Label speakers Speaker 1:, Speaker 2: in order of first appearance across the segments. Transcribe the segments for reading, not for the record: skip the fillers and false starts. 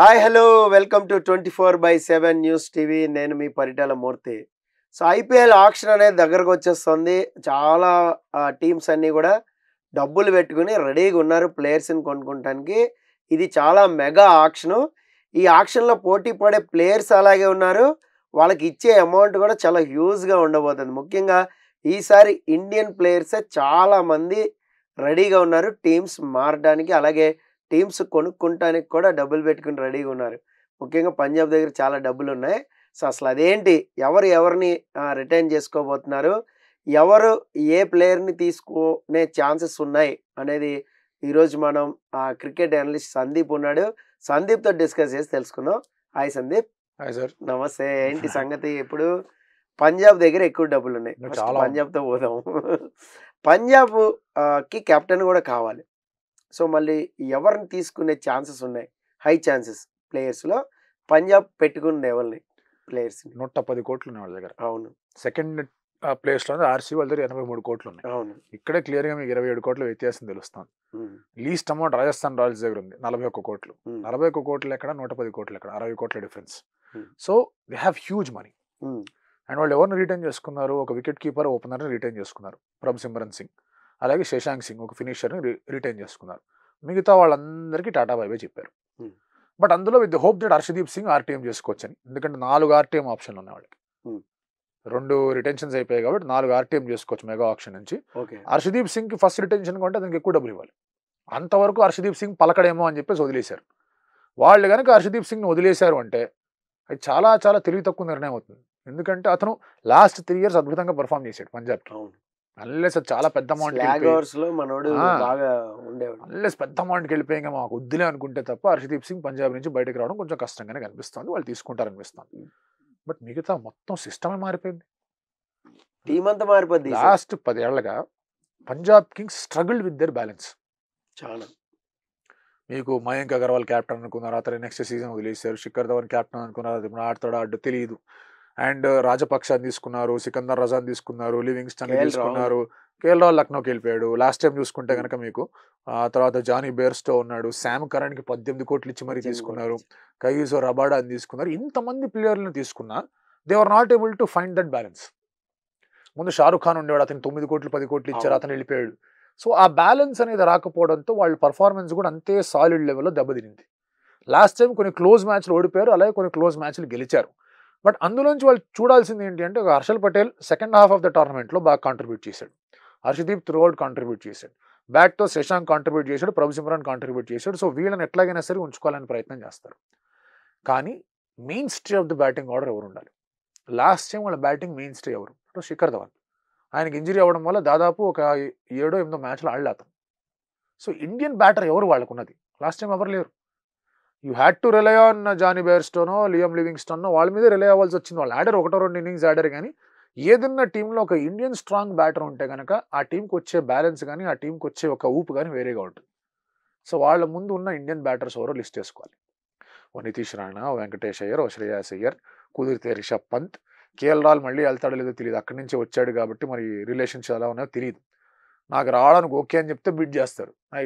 Speaker 1: Hi hello welcome to 24/7 news TV. నేను మీ పరిటాల మూర్తి. So IPL auction అనేది దగ్గరకు వచ్చేస్తుంది. చాలా టీమ్స్ అన్నీ కూడా డబ్బులు పెట్టుకుని రెడీగా ఉన్నారు ప్లేయర్స్ని కొనుక్కోవడానికి. ఇది చాలా మెగా ఆక్షను. ఈ ఆక్షన్లో పోటీ పడే ప్లేయర్స్ అలాగే ఉన్నారు. వాళ్ళకి ఇచ్చే అమౌంట్ కూడా చాలా హ్యూజ్గా ఉండబోతుంది. ముఖ్యంగా ఈసారి ఇండియన్ ప్లేయర్సే చాలామంది రెడీగా ఉన్నారు టీమ్స్ మారడానికి, అలాగే టీమ్స్ కొనుక్కుంటానికి కూడా డబ్బులు పెట్టుకుని రెడీగా ఉన్నారు. ముఖ్యంగా పంజాబ్ దగ్గర చాలా డబ్బులున్నాయి. సో అసలు అదేంటి? ఎవరిని రిటైన్ చేసుకోబోతున్నారు? ఎవరు ఏ ప్లేయర్‌ని తీసుకునే ఛాన్సెస్ ఉన్నాయి అనేది ఈరోజు మనం క్రికెట్ అనలిస్ట్ సందీప్ ఉన్నాడు. సందీప్‌తో డిస్కస్ చేసి తెలుసుకుందాం. Hi Sandeep.
Speaker 2: Hi sir.
Speaker 1: Namaste. ఏంటి సంగతి? ఇప్పుడు పంజాబ్ దగ్గర ఎక్కువ డబ్బులున్నాయి. ఫస్ట్
Speaker 2: చాలా
Speaker 1: పంజాబ్‌తో పోదాం. పంజాబ్ కి కెప్టెన్ కూడా కావాలి. సో మళ్ళీ ఎవరిని తీసుకునే ఛాన్సెస్ ఉన్నాయి? హై ఛాన్సెస్ ప్లేయర్స్‌లో పంజాబ్ పెట్టుకుంది ఎవరిని ప్లేయర్స్‌ని?
Speaker 2: 110 కోట్లు ఉన్నాయి వాళ్ళ దగ్గర.
Speaker 1: అవును.
Speaker 2: సెకండ్ ప్లేస్‌లో ఆర్‌సీ వాళ్ళ దగ్గర 83 కోట్లు ఉన్నాయి.
Speaker 1: అవును.
Speaker 2: ఇక్కడే క్లియర్‌గా మీకు 27 కోట్ల వ్యత్యాసం తెలుస్తుంది.
Speaker 1: హ్మ్.
Speaker 2: లీస్ట్ అమౌంట్ రాజస్థాన్ రాయల్స్ దగ్గర ఉంది 41 కోట్లు.
Speaker 1: హ్మ్.
Speaker 2: 41 కోట్లు ఎక్కడ, 110 కోట్లు ఎక్కడ, 60 కోట్ల difference.
Speaker 1: Hmm.
Speaker 2: So they have huge money.
Speaker 1: హ్మ్.
Speaker 2: అండ్ వాళ్ళు ఎవరిని రిటైన్ చేసుకున్నారు? ఒక వికెట్ కీపర్, ఓపెనర్ని రిటైన్ చేసుకున్నారు, ప్రభ్ సింగ్. అలాగే శశాంక్ సింగ్ ఒక ఫినిషర్ని రిటైన్ చేసుకున్నారు. మిగతా వాళ్ళందరికీ టాటా బై బై చెప్పారు.
Speaker 1: Hmm.
Speaker 2: బట్ అందులో with hope that Harshdeep Singh RTM చేసుకోవచ్చని. ఎందుకంటే 4 ఆర్టీఎం ఆప్షన్లు ఉన్నాయి వాళ్ళకి.
Speaker 1: Hmm.
Speaker 2: 2 రిటెన్షన్స్ అయిపోయాయి కాబట్టి 4 ఆర్టీఎం చేసుకోవచ్చు మెగా ఆప్షన్ నుంచి.
Speaker 1: ఓకే.
Speaker 2: హర్షదీప్ సింగ్కి ఫస్ట్ రిటెన్షన్ కొంటే అతనికి ఎక్కువ డబ్బులు ఇవ్వాలి. అంతవరకు హర్షదీప్ సింగ్ పలకడేమో అని చెప్పేసి వదిలేశారు. వాళ్ళు కనుక హర్షదీప్ సింగ్ని వదిలేశారు అంటే అది చాలా చాలా తెలివి తక్కువ నిర్ణయం అవుతుంది. ఎందుకంటే అతను లాస్ట్ 3 years అద్భుతంగా పర్ఫామ్ చేశాడు పంజాబ్కి.
Speaker 1: అవును.
Speaker 2: అన్లెస్ అది చాలా పెద్ద
Speaker 1: స్లాగ్ అవర్స్‌లో మనోడు బాగా ఉండేవాడు.
Speaker 2: అన్లెస్ పెద్ద అమౌంట్కి వెళ్ళిపోయి మాకు వద్దులే అనుకుంటే తప్ప హర్షదీప్ సింగ్ పంజాబ్ నుంచి బయటకు రావడం కొంచెం కష్టంగానే కనిపిస్తుంది. వాళ్ళు తీసుకుంటారనిపిస్తుంది. బట్ మిగతా మొత్తం సిస్టమే మారిపోయింది.
Speaker 1: టీమ్ అంతా మారిపోద్ది.
Speaker 2: లాస్ట్ 10 ఏళ్లుగా Punjab Kings struggled with their balance.
Speaker 1: చాలా.
Speaker 2: మీకు మయాంక్ అగర్వాల్ క్యాప్టెన్ అనుకున్నారు, అతను నెక్స్ట్ సీజన్ వదిలేశారు. శిఖర్ ధవన్ క్యాప్టెన్ అనుకున్నారు, అది ఇప్పుడు ఆడతాడో ఆడో తెలియదు. అండ్ రాజపక్షాన్ని తీసుకున్నారు, సికందర్ రజాన్ తీసుకున్నారు, లివింగ్స్టన్ తీసుకున్నారు, కేఎల్ రాహుల్ లక్నోకి వెళ్ళిపోయాడు. లాస్ట్ టైం చూసుకుంటే కనుక మీకు తర్వాత జానీ బేర్స్టో ఉన్నాడు, శామ్ కరణ్కి 18 కోట్లు ఇచ్చి మరీ తీసుకున్నారు, కైజో రబాడా అని తీసుకున్నారు. ఇంతమంది ప్లేయర్లను తీసుకున్నా they are not able to find that balance. ముందు షారుఖ్ ఖాన్ ఉండేవాడు, అతను 9 కోట్లు 10 కోట్లు ఇచ్చారు, అతను వెళ్ళిపోయాడు. సో ఆ బ్యాలెన్స్ అనేది రాకపోవడంతో వాళ్ళ పర్ఫార్మెన్స్ కూడా అంతే సాలిడ్ లెవెల్లో దెబ్బతినింది. లాస్ట్ టైం కొన్ని క్లోజ్ మ్యాచ్లు ఓడిపోయారు, అలాగే కొన్ని క్లోజ్ మ్యాచ్లు గెలిచారు. బట్ అందులోంచి వాళ్ళు చూడాల్సింది ఏంటి అంటే, ఒక Harshal Patel second half of the టోర్నమెంట్లో బాగా కాంట్రిబ్యూట్ చేశాడు, హర్షదీప్ త్రూఅవుట్ కాంట్రిబ్యూట్ చేశాడు, బ్యాట్తో శశాంక్ కాంట్రిబ్యూట్ చేశాడు, ప్రభ్ కాంట్రిబ్యూట్ చేశాడు. సో వీళ్ళని ఎట్లాగైనా సరే ఉంచుకోవాలని ప్రయత్నం చేస్తారు. కానీ main stay of the batting order ఎవరు ఉండాలి? లాస్ట్ టైం వాళ్ళ బ్యాటింగ్ మెయిన్ స్టే ఎవరు? శిఖర్ ధవన్. ఆయనకి ఇంజరీ అవ్వడం వల్ల దాదాపు ఒక 7-8 మ్యాచ్లు ఆడలే అతను. సో ఇండియన్ బ్యాటర్ ఎవరు వాళ్ళకున్నది? లాస్ట్ టైం ఎవరు లేరు. You had to rely on Jonny బేర్స్టోనో, లియామ్ లివింగ్స్టోనో, వాళ్ళ మీదే రిలై అవ్వాల్సి వచ్చింది. వాళ్ళు ఆడారు 1-2 ఇన్నింగ్స్ ఆడారు. కానీ ఏదన్నా టీంలో ఒక ఇండియన్ స్ట్రాంగ్ బ్యాటర్ ఉంటే కనుక ఆ టీంకి వచ్చే బ్యాలెన్స్ కానీ, ఆ టీంకి వచ్చే ఒక ఊపు కానీ వేరేగా ఉంటుంది. సో వాళ్ళ ముందు ఉన్న ఇండియన్ బ్యాటర్స్ ఎవరో లిస్ట్ చేసుకోవాలి. ఓ నితీష్ రాణా, ఓ వెంకటేష్ అయ్యర్, ఓ శ్రేయాస్ అయ్యర్, కుదిరితే రిషబ్ పంత్. కేఎల్ రాహుల్ మళ్ళీ వెళ్తాడో లేదో తెలియదు, అక్కడి నుంచి వచ్చాడు కాబట్టి మరి రిలేషన్స్ ఎలా ఉన్నాయో తెలియదు. నాకు రావడానికి ఓకే అని చెప్తే బిడ్ చేస్తారు. ఐ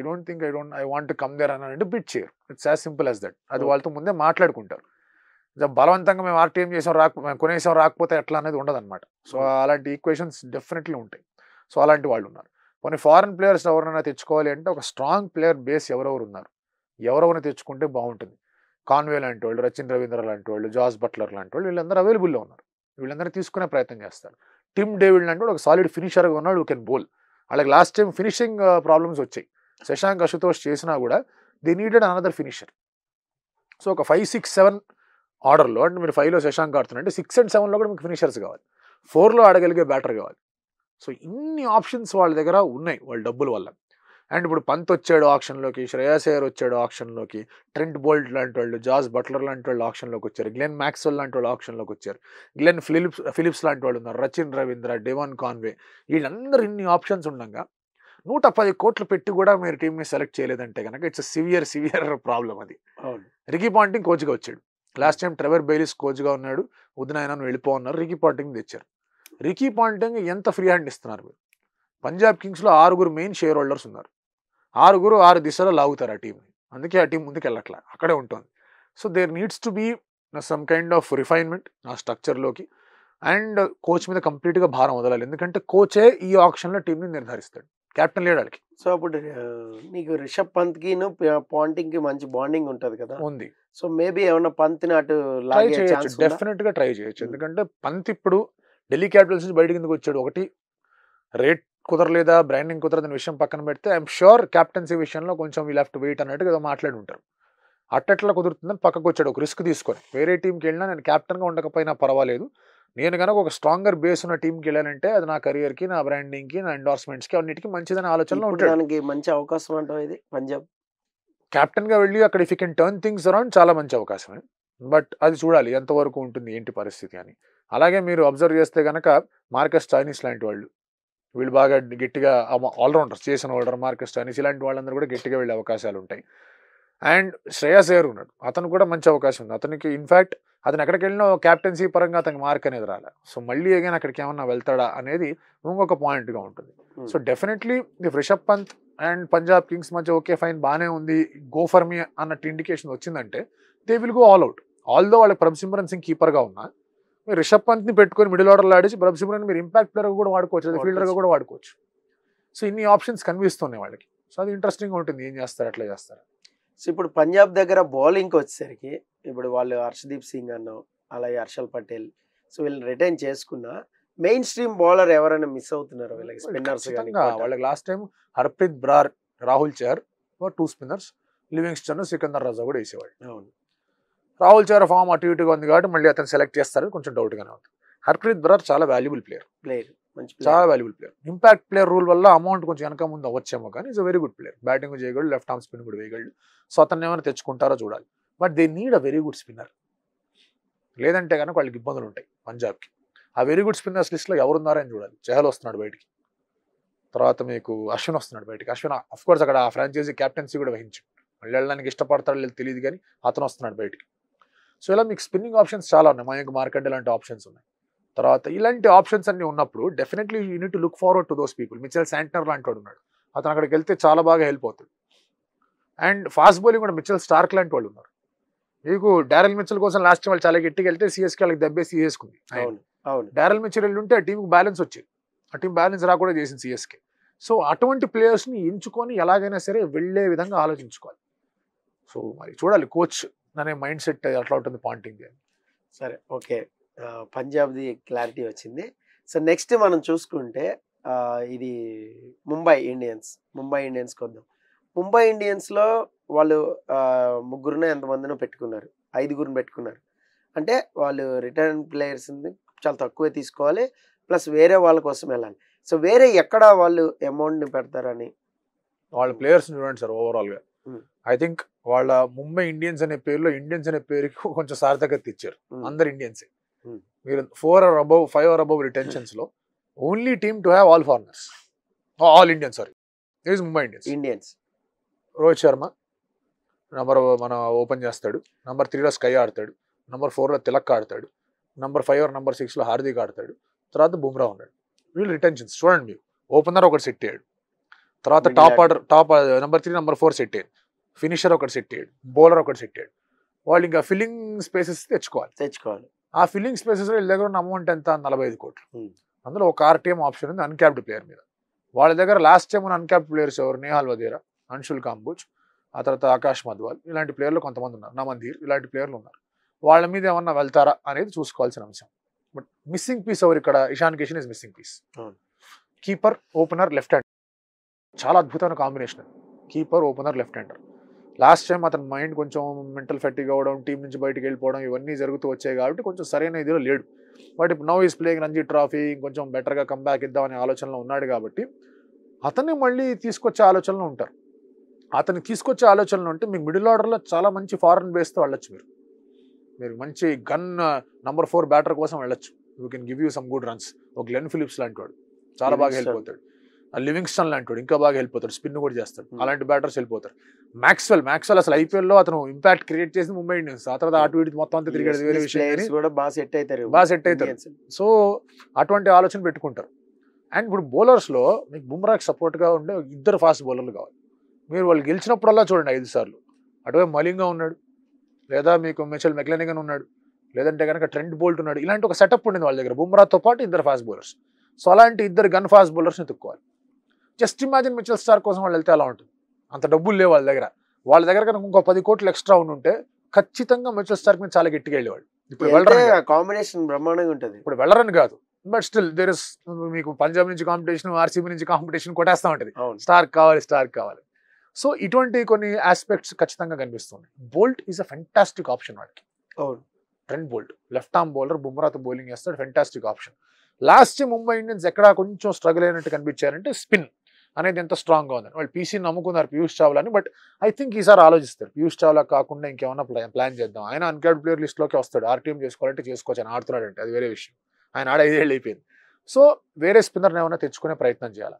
Speaker 2: వాంట్ కమ్ దేర్ అని అంటే బిడ్ చేయరు. It's as simple as that. అది వాళ్ళతో ముందే మాట్లాడుకుంటారు. బలవంతంగా మేము ఆర్టీఎం చేసాం మేము కొనేసాం రాకపోతే ఎట్లా అనేది ఉండదు అనమాట. సో అలాంటి ఈక్వేషన్స్ డెఫినెట్లీ ఉంటాయి. సో అలాంటి వాళ్ళు ఉన్నారు. కొన్ని ఫారెన్ ప్లేయర్స్ ఎవరైనా తెచ్చుకోవాలి అంటే ఒక స్ట్రాంగ్ ప్లేయర్ బేస్ ఎవరెవరు ఉన్నారు, ఎవరెవరిని తెచ్చుకుంటే బాగుంటుంది? కాన్వే లాంటి వాళ్ళు, రచిన్ రవీంద్ర లాంటి వాళ్ళు, జాస్ బట్లర్ లాంటి వాళ్ళు, వీళ్ళందరూ అవైలబుల్లో ఉన్నారు. వీళ్ళందరూ తీసుకునే ప్రయత్నం చేస్తారు. టిమ్ డేవిడ్ లాంటి వాడు ఒక సాలిడ్ ఫినిషర్గా ఉన్నాడు, యూ కెన్ బౌల్. వాళ్ళకి లాస్ట్ టైం ఫినిషింగ్ ప్రాబ్లమ్స్ వచ్చాయి. శశాంక్ అశుతోష్ చేసినా కూడా they needed another finisher. So ఒక 5, 6, 7 ఆర్డర్లో, అంటే మీరు 5లో శశాంక్ ఆడుతున్నారంటే 6 and 7లో కూడా మీకు ఫినిషర్స్ కావాలి, 4లో ఆడగలిగే బ్యాటర్ కావాలి. సో ఇన్ని ఆప్షన్స్ వాళ్ళ దగ్గర ఉన్నాయి వాళ్ళ డబ్బుల వల్ల. అండ్ ఇప్పుడు పంత్ వచ్చాడు ఆప్షన్లోకి, శ్రేయాస్ అయ్యర్ వచ్చాడు ఆప్షన్లోకి, ట్రెంట్ బోల్ట్ లాంటి వాళ్ళు, జాస్ బట్లర్ లాంటి వాళ్ళు ఆప్షన్లోకి వచ్చారు, గ్లెన్ మ్యాక్స్వెల్ లాంటి వాళ్ళు ఆప్షన్లోకి వచ్చారు, గ్లెన్ ఫిలిప్స్ లాంటి వాళ్ళు ఉన్నారు, రచిన్ రవీంద్ర, డెవాన్ కాన్వే. వీళ్ళందరూ ఇన్ని ఆప్షన్స్ ఉండగా 110 కోట్లు పెట్టి కూడా మీరు టీంని సెలెక్ట్ చేయలేదంటే కనుక ఇట్స్ సివియర్ ప్రాబ్లం. అది రికీ పాంటింగ్ కోచ్గా వచ్చాడు. లాస్ట్ టైం ట్రెవర్ బెయిలిస్ కోచ్గా ఉన్నాడు, ఉదయనాయన వెళ్ళిపోన్నారు, రికీ పాంటింగ్ తెచ్చారు. రికీ పాంటింగ్ ఎంత ఫ్రీ హ్యాండ్ ఇస్తున్నారు మీరు? పంజాబ్ కింగ్స్లో 6 మెయిన్ షేర్ హోల్డర్స్ ఉన్నారు. 6 దిశలో లాగుతారు ఆ టీంని. అందుకే ఆ టీం ముందుకు వెళ్ళట్లే, అక్కడే ఉంటుంది. So there needs to be some kind of refinement ఆ స్ట్రక్చర్లోకి. అండ్ కోచ్ మీద కంప్లీట్గా భారం వదలాలి, ఎందుకంటే కోచే ఈ ఆప్షన్లో టీంని నిర్ధారిస్తాడు, కెప్టెన్ లేడు వాళ్ళకి.
Speaker 1: సో అప్పుడు నీకు రిషబ్ పంత్కి పాంటింగ్కి మంచి బాండింగ్ ఉంటుంది కదా,
Speaker 2: ఉంది.
Speaker 1: సో మేబీ ఏమన్నా పంత్ని అటు
Speaker 2: ట్రై
Speaker 1: లాగే
Speaker 2: చేయొచ్చు,
Speaker 1: ఛాన్స్
Speaker 2: డెఫినెట్గా ట్రై చేయొచ్చు. ఎందుకంటే పంత్ ఇప్పుడు ఢిల్లీ క్యాపిటల్స్ నుంచి బయటకి ఎందుకు వచ్చాడు, ఒకటి రేట్ కుదరలేదా, బ్రాండింగ్ కుదరదని విషయం పక్కన పెడితే ఐఎమ్ షూర్ క్యాప్టెన్సీ విషయంలో కొంచెం వీల్ హ్యావ్ టు వెయిట్ అన్నట్టు ఏదో మాట్లాడి ఉంటారు. అట్టట్లా కుదురుతుందని పక్కకు వచ్చాడు, ఒక రిస్క్ తీసుకొని. వేరే టీంకి వెళ్ళినా నేను క్యాప్టెన్గా ఉండకపోయినా పర్వాలేదు, నేను కనుక ఒక స్ట్రాంగర్ బేస్ ఉన్న టీంకి వెళ్ళానంటే అది నా కెరియర్కి, నా బ్రాండింగ్కి, నా ఎండార్స్మెంట్స్కి అన్నిటికీ మంచిదని ఆలోచనలో ఉంటాడు.
Speaker 1: దానికి మంచి అవకాశం అంటావు ఇది పంజాబ్
Speaker 2: క్యాప్టెన్గా వెళ్ళి అక్కడ if you can turn things around చాలా మంచి అవకాశమే. బట్ అది చూడాలి ఎంతవరకు ఉంటుంది ఏంటి పరిస్థితి అని. అలాగే మీరు అబ్జర్వ్ చేస్తే కనుక మార్కస్ స్టోయినిస్ లాంటి వాళ్ళు, వీళ్ళు బాగా గట్టిగా ఆల్రౌండర్స్, చేసిన ఆల్రౌండర్ మార్కస్ స్టోయినిస్ ఇలాంటి వాళ్ళందరూ కూడా గట్టిగా వెళ్ళే అవకాశాలు ఉంటాయి. అండ్ శ్రేయస్ అయ్యర్ ఉన్నాడు, అతను కూడా మంచి అవకాశం ఉంది అతనికి. ఇన్ఫ్యాక్ట్ అతను ఎక్కడికి వెళ్ళినా క్యాప్టెన్సీ పరంగా అతనికి మార్క్ అనేది రాలే. సో మళ్ళీ అగైన్ అక్కడికి ఏమన్నా వెళ్తాడా అనేది ఇంకొక పాయింట్గా ఉంటుంది. So definitely the Rishabh Pant and Punjab kings మధ్య ఓకే ఫైన్ బాగానే ఉంది, గో ఫర్ మీ అన్నట్టు ఇండికేషన్ వచ్చిందంటే they will go all out. Although వాళ్ళకి ప్రభసిమ్రన్ సింగ్ కీపర్గా ఉన్నా, మీరు రిషబ్ పంత్ని పెట్టుకొని మిడిల్ ఆర్డర్లో ఆడేసి ప్రభసిమ్రన్ మీరు ఇంపాక్ట్ ప్లేయర్గా కూడా వాడుకోవచ్చు, అది ఫీల్డర్గా కూడా వాడుకోవచ్చు. సో ఇన్ని ఆప్షన్స్ కనిపిస్తున్నాయి వాళ్ళకి. సో అది ఇంట్రెస్టింగ్గా ఉంటుంది, ఏం చేస్తారు ఎట్లా చేస్తారు.
Speaker 1: సో ఇప్పుడు పంజాబ్ దగ్గర బౌలింగ్కి వచ్చేసరికి ఇప్పుడు వాళ్ళు హర్షదీప్ సింగ్ అన్నావు, అలాగే హర్షల్ పటేల్, సో వీళ్ళని రిటైన్ చేసుకున్నా మెయిన్ స్ట్రీమ్ బౌలర్ ఎవరైనా మిస్ అవుతున్నారు వీళ్ళకి, స్పిన్నర్స్ కానీ?
Speaker 2: వాళ్ళకి last time Harpreet Brar, Rahul Chahar 2 spinners, Livingstone, Sikandar Raza కూడా వేసేవాళ్ళు.
Speaker 1: అవును,
Speaker 2: రాహుల్ చహర్ ఫామ్ అటు ఇటుగా ఉంది కాబట్టి మళ్ళీ అతను సెలెక్ట్ చేస్తారు, కొంచెం డౌట్గానే ఉంది. హర్ప్రీత్ బ్రార్ చాలా వాల్యుబుల్ ప్లేయర్, చాలా valuable player. Impact player rule వల్ల అమౌంట్ కొంచెం వెనక ముందు అవ్వచ్చేమో, కానీ is a very good player. Batting చేయగలడు, లెఫ్ట్ ఆర్మ్ స్పిన్ కూడా వేయగలడు. సో అతను ఏమైనా తెచ్చుకుంటారో చూడాలి. But they need a very good spinner, లేదంటే కనుక వాళ్ళకి ఇబ్బందులు ఉంటాయి పంజాబ్కి. ఆ వెరీ గుడ్ స్పిన్నర్స్ లిస్ట్లో ఎవరున్నారని చూడాలి. చహల్ వస్తున్నాడు బయటికి, తర్వాత మీకు అశ్విన్ వస్తున్నాడు బయటికి. అశ్విన్ అఫ్ కోర్స్ అక్కడ ఆ ఫ్రాంచైజీ క్యాప్టెన్సీ కూడా వహించు, మళ్ళీ వెళ్ళడానికి ఇష్టపడతాడు లేదు తెలియదు, కానీ అతను వస్తున్నాడు బయటికి. సో ఇలా మీకు స్పిన్నింగ్ ఆప్షన్స్ చాలా ఉన్నాయి, మయాంక్ మార్కండే లాంటి ఆప్షన్స్ ఉన్నాయి. తర్వాత ఇలాంటి ఆప్షన్స్ అన్ని ఉన్నప్పుడు definitely you need to look forward to those people. Mitchell Santner లాంటి వాడు ఉన్నాడు, అతను అక్కడికి వెళ్తే చాలా బాగా హెల్ప్ అవుతుంది. అండ్ ఫాస్ట్ బౌలింగ్ కూడా మిచెల్ స్టార్క్ లాంటి వాళ్ళు ఉన్నారు. మీకు డారెల్ మిచెల్ కోసం లాస్ట్ టైం వాళ్ళు చాలా గట్టిగా వెళ్తే సిఎస్కే వాళ్ళకి దెబ్బేసి తీసేసుకుంది. డారెల్ మిచెల్ వెళ్ళి ఉంటే ఆ టీంకి బ్యాలెన్స్ వచ్చేది, ఆ టీం బ్యాలెన్స్ రాకుండా చేసింది సిఎస్కే. సో అటువంటి ప్లేయర్స్ని ఎంచుకొని ఎలాగైనా సరే వెళ్ళే విధంగా ఆలోచించుకోవాలి. సో మరి చూడాలి కోచ్ అనే మైండ్ సెట్ అట్లా ఉంటుంది పాయింటింగ్.
Speaker 1: సరే, ఓకే, పంజాబ్ది క్లారిటీ వచ్చింది. సో నెక్స్ట్ మనం చూసుకుంటే ఇది ముంబై ఇండియన్స్కి వద్దాం. ముంబై ఇండియన్స్లో వాళ్ళు ముగ్గురునే ఎంతమందినో పెట్టుకున్నారు, 5గురిని పెట్టుకున్నారు. అంటే వాళ్ళు రిటర్న్ ప్లేయర్స్ చాలా తక్కువే తీసుకోవాలి, ప్లస్ వేరే వాళ్ళ కోసం వెళ్ళాలి. సో వేరే ఎక్కడ వాళ్ళు అమౌంట్ని పెడతారని
Speaker 2: వాళ్ళ ప్లేయర్స్ చూడండి సార్. ఓవరాల్గా ఐ థింక్ వాళ్ళ ముంబై ఇండియన్స్ అనే పేరులో ఇండియన్స్ అనే పేరుకి కొంచెం సార్థకత ఇచ్చారు. అందరు ఇండియన్సే. మీరు 4 or above 5 or above retentions లో only team to have all foreigners, all Indian, sorry, it is Mumbai Indians. Rohit Sharma మన ఓపెన్ చేస్తాడు, నంబర్ 3లో స్కై ఆడతాడు, నంబర్ 4లో తిలక్ ఆడతాడు, నంబర్ 5 or నంబర్ 6లో హార్దిక్ ఆడతాడు, తర్వాత బుమ్రా ఉన్నాడు. వీళ్ళు రిటెన్షన్స్ చూడండి. మీరు ఓపెనర్ ఒకటి సెట్ అయ్యాడు, తర్వాత టాప్ నంబర్ 3 నంబర్ 4 సెట్ అయ్యాడు, ఫినిషర్ ఒకటి సెట్ అయ్యాడు, బౌలర్ ఒకటి సెట్ అయ్యాడు. వాళ్ళు ఇంకా ఫిల్లింగ్ స్పేసెస్ తెచ్చుకోవాలి. ఆ ఫిల్లింగ్ స్పేసెస్ వీళ్ళ దగ్గర ఉన్న అమౌంట్ ఎంత, 45 కోట్లు. అందులో ఒక ఆర్టీఎం ఆప్షన్ ఉంది అన్క్యాప్డ్ ప్లేయర్ మీద. వాళ్ళ దగ్గర లాస్ట్ టైం ఉన్న అన్క్యాప్డ్ ప్లేయర్స్ ఎవరు, నేహాల్ వదేరా, అన్షుల్ కాంబోజ్, ఆ తర్వాత ఆకాష్ మధ్వాల్, ఇలాంటి ప్లేయర్లు కొంతమంది ఉన్నారు, నమందీర్, ఇలాంటి ప్లేయర్లు ఉన్నారు. వాళ్ళ మీద ఏమన్నా వెళ్తారా అనేది చూసుకోవాల్సిన అంశం. బట్ మిస్సింగ్ పీస్ ఎవరు ఇక్కడ, Ishan Kishan is missing piece. Keeper, opener, left hand, చాలా అద్భుతమైన combination. Keeper, opener, left hander. Last time అతని మైండ్ కొంచెం మెంటల్ ఫెట్టిగ్ అవ్వడం, టీం నుంచి బయటకు వెళ్ళిపోవడం, ఇవన్నీ జరుగుతూ వచ్చాయి కాబట్టి కొంచెం సరైన ఇదిలో లేడు. బట్ ఇప్పుడు now is playing Ranji trophy, కొంచెం బెటర్గా కంబ్యాక్ ఇద్దామనే ఆలోచనలో ఉన్నాడు కాబట్టి అతన్ని మళ్ళీ తీసుకొచ్చే ఆలోచనలో ఉంటారు. అతన్ని తీసుకొచ్చే ఆలోచనలో ఉంటే మీకు మిడిల్ ఆర్డర్లో చాలా మంచి ఫారెన్ బేస్తో వెళ్ళొచ్చు. మీరు మంచి గన్ నంబర్ 4 బ్యాటర్ కోసం వెళ్ళొచ్చు. You can give you some good runs. ఒక గ్లెన్ ఫిలిప్స్ లాంటి వాడు చాలా బాగా హెల్ప్ అవుతాడు. లివింగ్స్టన్ లాంటి వాడు ఇంకా బాగా హెల్ప్ అవుతాడు, స్పిన్ కూడా చేస్తాడు. అలాంటి బ్యాటర్స్ వెళ్ళిపోతారు. మ్యాక్స్వెల్ అసలు ఐపీఎల్లో అతను ఇంపాక్ట్ క్రియేట్ చేసింది ముంబై ఇండియన్స్. ఆ తర్వాత అటు ఇటు మొత్తం అంతా తిరిగేది వేరే విషయం, బాగా సెట్ అవుతారు. సో అటువంటి ఆలోచన పెట్టుకుంటారు. అండ్ ఇప్పుడు బౌలర్స్లో మీకు బుమ్రాకి సపోర్ట్గా ఉండే 2 ఫాస్ట్ బౌలర్లు కావాలి. మీరు వాళ్ళు గెలిచినప్పుడల్లా చూడండి 5 సార్లు. అటువైపు మలింగా ఉన్నాడు, లేదా మీకు మిచెల్ మెక్లెనిగన్ ఉన్నాడు, లేదంటే కనుక ట్రెంట్ బోల్ట్ ఉన్నాడు. ఇలాంటి ఒక సెటప్ ఉండింది వాళ్ళ దగ్గర, బుమ్రాతో పాటు ఇద్దరు ఫాస్ట్ బౌలర్స్. సో అలాంటి ఇద్దరు గన్ ఫాస్ట్ బౌలర్స్ని ఎత్తుక్కోవాలి. జస్ట్ ఇమాజిన్ మిచెల్ స్టార్క్ కోసం వాళ్ళు వెళ్తే ఎలా ఉంటుంది. అంత డబ్బులు లేవు వాళ్ళ దగ్గర కనుక ఇంకో 10 కోట్లు ఎక్స్ట్రా ఉంటే ఖచ్చితంగా మిచెల్ స్టార్క్ మీద చాలా గట్టిగా వెళ్ళేవాళ్ళు. ఇప్పుడు
Speaker 1: కాంబినేషన్ బ్రహ్మాండంగా ఉంటుంది.
Speaker 2: ఇప్పుడు వెళ్ళరని కాదు, బట్ స్టిల్ దేర్ ఇస్, మీకు పంజాబ్ నుంచి కాంపిటీషన్, ఆర్సీబీ నుంచి కాంపిటీషన్ కొట్టేస్తా ఉంటుంది. స్టార్క్ కావాలి. సో ఇటువంటి కొన్ని ఆస్పెక్ట్స్ ఖచ్చితంగా కనిపిస్తుంది. Boult is a fantastic option వాడికి. Trent Boult left arm bowler, బుమ్రాతో బౌలింగ్ చేస్తాడు, fantastic option. Last Mumbai Indians ఎక్కడ కొంచెం స్ట్రగుల్ అయినట్టు కనిపించారంటే స్పిన్ అనేది ఎంత స్ట్రాంగ్గా ఉందని. వాళ్ళు పీసీని నమ్ముకున్నారు, పీయూష్ చావ్లాని. బట్ ఐ థింక్ ఈసారి ఆలోచిస్తారు, పీయూష్ చావ్లా కాకుండా ఇంకేమన్నా ప్లాన్ చేద్దాం. ఆయన అన్క్యాప్డ్ ప్లేయర్ లిస్ట్లోకి వస్తాడు. ఆర్టీఎం చేసుకోవాలంటే చేసుకోవచ్చు, ఆయన ఆడుతున్నాడు అంటే అది వేరే విషయం. ఆయన 5 ఏళ్ళు అయిపోయింది. సో వేరే స్పిన్నర్ని ఏమైనా తెచ్చుకునే ప్రయత్నం చేయాలి.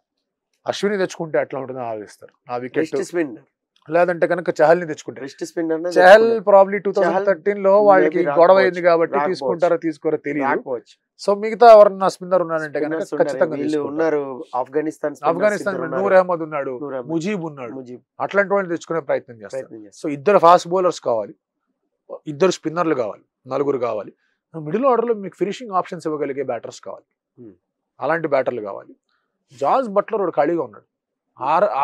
Speaker 2: అశ్విని తెచ్చుకుంటే ఎట్లా ఉంటుందో ఆలోచిస్తారు. ఆ వికెట్ లేదంటే కనుక చహల్ని తెచ్చుకుంటారు. చహల్ ప్రాబ్లీ 2013 లో వాళ్ళకి గొడవ అయింది కాబట్టి తీసుకుంటారో తీసుకోరో తెలియదు. సో మిగతా ఎవరన్నా స్పిన్నర్ ఉన్నారంటే కనుక ఖచ్చితంగా
Speaker 1: ఉన్నారు. ఆఫ్ఘనిస్తాన్
Speaker 2: నూర్ అహ్మద్ ఉన్నాడు, ముజీబ్ ఉన్నాడు. అట్లాంటి వాళ్ళని తెచ్చుకునే ప్రయత్నం చేస్తారు. సో ఇద్దరు ఫాస్ట్ బౌలర్స్ కావాలి, ఇద్దరు స్పిన్నర్లు కావాలి, 4 కావాలి. మిడిల్ ఆర్డర్ లో మీకు ఫినిషింగ్ ఆప్షన్స్ ఇవ్వగలిగే బ్యాటర్స్ కావాలి, అలాంటి బ్యాటర్లు కావాలి. జాస్ బట్లర్ వాడు ఖాళీగా ఉన్నాడు.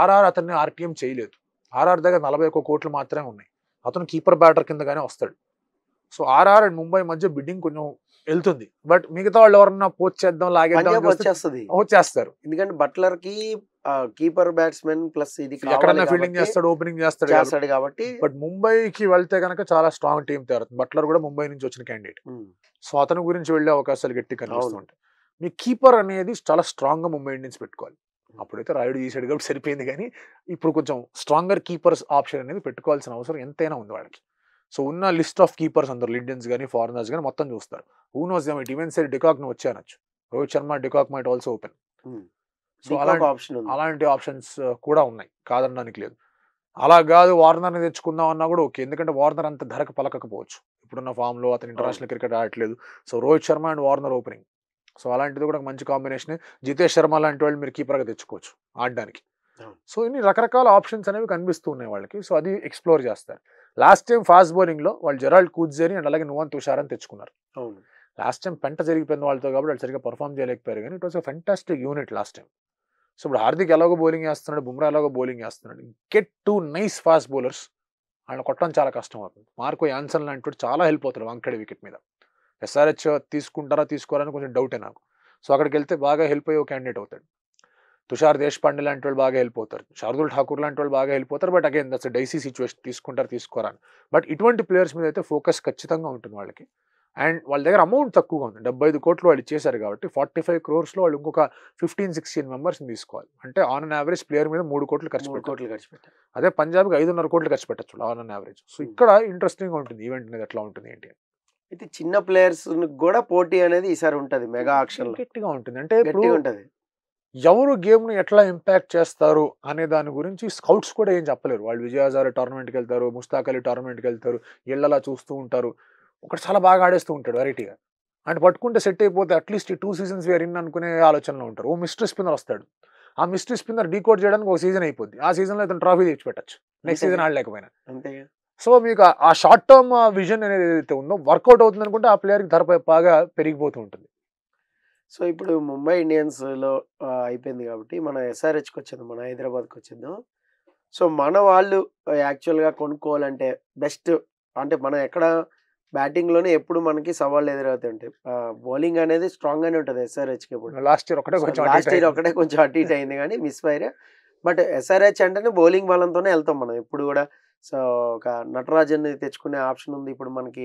Speaker 2: ఆర్ఆర్ అతన్ని ఆర్టీఎం చేయలేదు. ఆర్ఆర్ దగ్గర 41 కోట్లు మాత్రమే ఉన్నాయి. అతను కీపర్ బ్యాటర్ కిందగానే వస్తాడు. సో ఆర్ఆర్ అండ్ ముంబై మధ్య బిడ్డింగ్ కొంచెం వెళ్తుంది. బట్ మిగతా వాళ్ళు ఎవరన్నా పోచ్ చేద్దాం, లాగేద్దాం వచ్చేస్తారు.
Speaker 1: ఎందుకంటే బట్లర్ కి కీపర్ బ్యాట్స్మెన్ ప్లస్ ఇది
Speaker 2: ఎక్కడన్నా ఫీల్డింగ్ చేస్తాడు, ఓపెనింగ్ చేస్తాడు
Speaker 1: కాబట్టి.
Speaker 2: బట్ ముంబైకి వెళ్తే కనుక చాలా స్ట్రాంగ్ టీం తయారు. బట్లర్ కూడా ముంబై నుంచి వచ్చిన క్యాండిడేట్. సో అతని గురించి వెళ్లే అవకాశాలు గట్టి కనిపిస్తుంటాయి. మీ కీపర్ అనేది చాలా స్ట్రాంగ్ గా ముంబై ఇండియన్స్ పెట్టుకోవాలి. అప్పుడైతే రాయుడు చేశాడు కాబట్టి సరిపోయింది, కానీ ఇప్పుడు కొంచెం స్ట్రాంగర్ కీపర్స్ ఆప్షన్ అనేది పెట్టుకోవాల్సిన అవసరం ఎంతైనా ఉంది వాళ్ళకి. సో ఉన్న లిస్ట్ ఆఫ్ కీపర్స్ అందరు ఇండియన్స్ కానీ ఫారినర్స్ కానీ మొత్తం చూస్తారు. Who knows them, it even side de Kock ను వచ్చి అనొచ్చు. Rohit Sharma de Kock might also open. So అలాంటి ఆప్షన్స్ కూడా ఉన్నాయి, కాదనడానికి లేదు. అలా కాదు వార్నర్ని తెచ్చుకుందాం అన్నా కూడా ఓకే, ఎందుకంటే వార్నర్ అంత ధరకు పలకకపోవచ్చు ఇప్పుడున్న ఫామ్ లో. అతను ఇంటర్నేషనల్ క్రికెట్ ఆడట్లేదు. So Rohit Sharma and Warner opening, so అలాంటిది కూడా మంచి కాంబినేషన్. జితేష్ శర్మ లాంటి వాళ్ళు మీరు కీపర్గా తెచ్చుకోవచ్చు ఆడడానికి. సో ఇన్ని రకరకాల ఆప్షన్స్ అనేవి కనిపిస్తూ ఉన్నాయి వాళ్ళకి. సో అది ఎక్స్ప్లోర్ చేస్తారు. లాస్ట్ టైం ఫాస్ట్ బౌలింగ్ లో వాళ్ళు జెరాల్డ్ కూజ్జేని అండ్ అలాగే నువాన్ తుషార్ అని తెచ్చుకున్నారు. లాస్ట్ టైం పెంట జరిగిపోయిన వాళ్ళతో కాబట్టి వాళ్ళు సరిగ్గా పర్ఫామ్ చేయలేకపోయారు, కానీ it was a fantastic unit last time. So ఇప్పుడు హార్దిక్ ఎలాగో బౌలింగ్ చేస్తున్నాడు, బుమ్రా ఎలాగో బౌలింగ్ చేస్తున్నాడు. గెట్ 2 నైస్ ఫాస్ట్ బౌలర్స్, ఆయన కొట్టడం చాలా కష్టం అవుతుంది. మార్కో యాన్సన్ లాంటి చాలా హెల్ప్ అవుతాడు వంకడి వికెట్ మీద. ఎస్ఆర్హెచ్ తీసుకుంటారా తీసుకోవాలని కొంచెం డౌటే నాకు. సో అక్కడికి వెళ్తే బాగా హెల్ప్ అయ్యే క్యాండిడేట్ అవుతాడు. తుషార్ దేశపాండే లాంటి వాళ్ళు బాగా హెల్ప్ అవుతారు, శార్దుల్ ఠాకూర్ లాంటి వాళ్ళు బాగా హెల్ప్ అవుతారు. But again that's dicey situation, తీసుకుంటారు తీసుకోరాని. బట్ ఇటువంటి ప్లేయర్స్ మీద అయితే ఫోకస్ ఖచ్చితంగా ఉంటుంది వాళ్ళకి. అండ్ వాళ్ళ దగ్గర అమౌంట్ తక్కువగా ఉంది, 75 కోట్లు వాళ్ళు ఇచ్చేశారు కాబట్టి 45 crores వాళ్ళు ఇంకొక 15-16 మెంబర్స్ని తీసుకోవాలి. అంటే ఆన్ అన్ యావరేజ్ ప్లేయర్ మీద 3 కోట్లు ఖర్చు పెట్టాలి. అదే పంజాబ్కి 5.5 కోట్లు ఖర్చు పెట్టచ్చు ఆన్ అన్ యావరేజ్. సో ఇక్కడ ఇంట్రెస్టింగ్ ఉంటుంది ఈవెంట్ అనేది ఎట్లా ఉంటుంది ఏంటి.
Speaker 1: అయితే చిన్న ప్లేయర్స్ కూడా పోటీ అనేది ఈసారి ఉంటుంది, మెగా ఆక్షన్
Speaker 2: గట్టిగా ఉంటుంది. అంటే ఇప్పుడు ఎవరు గేమ్ ను ఎట్లా ఇంపాక్ట్ చేస్తారు అనే దాని గురించి స్కౌట్స్ కూడా ఏం చెప్పలేరు. వాళ్ళు విజయ్ హజారే టోర్నమెంట్కి వెళ్తారు, ముస్తాక్ అలీ టోర్నమెంట్కి వెళ్తారు, ఇళ్ళలా చూస్తూ ఉంటారు. ఒకటి చాలా బాగా ఆడేస్తూ ఉంటాడు వెరైటీగా, అంటే పట్టుకుంటే సెట్ అయిపోతే అట్లీస్ట్ ఈ 2 seasons వేర్ ఇన్ అనుకునే ఆలోచనలో ఉంటారు. ఓ మిస్టరీ స్పిన్నర్ వస్తాడు, ఆ మిస్టరీ స్పిన్నర్ డీకోడ్ చేయడానికి ఒక సీజన్ అయిపోద్ది. ఆ సీజన్లో ఇతను ట్రాఫీ తెచ్చి పెట్టచ్చు, నెక్స్ట్ సీజన్ ఆడలేకపోయినా. సో మీకు ఆ షార్ట్ టర్మ్ విజన్ అనేది ఏదైతే ఉందో వర్కౌట్ అవుతుంది అనుకుంటే ఆ ప్లేయర్కి ధర బాగా పెరిగిపోతూ ఉంటుంది.
Speaker 1: సో ఇప్పుడు ముంబై ఇండియన్స్లో అయిపోయింది కాబట్టి మన ఎస్ఆర్హెచ్కి వచ్చేద్దాం, మన హైదరాబాద్కి వచ్చేద్దాం. సో మన వాళ్ళు యాక్చువల్గా కొనుక్కోవాలంటే బెస్ట్, అంటే మనం ఎక్కడ బ్యాటింగ్లోనే ఎప్పుడు మనకి సవాళ్ళు ఎదురవుతుంటాయి. బౌలింగ్ అనేది స్ట్రాంగ్గానే ఉంటుంది ఎస్ఆర్హెచ్కి. ఇప్పుడు లాస్ట్ ఇయర్ ఒకటే కొంచెం అటు ఇటు అయింది కానీ మిస్ ఫైర్. బట్ ఎస్ఆర్హెచ్ అంటేనే బౌలింగ్ బలంతోనే వెళ్తాం మనం ఎప్పుడు కూడా. సో ఒక నటరాజన్ తెచ్చుకునే ఆప్షన్ ఉంది ఇప్పుడు మనకి,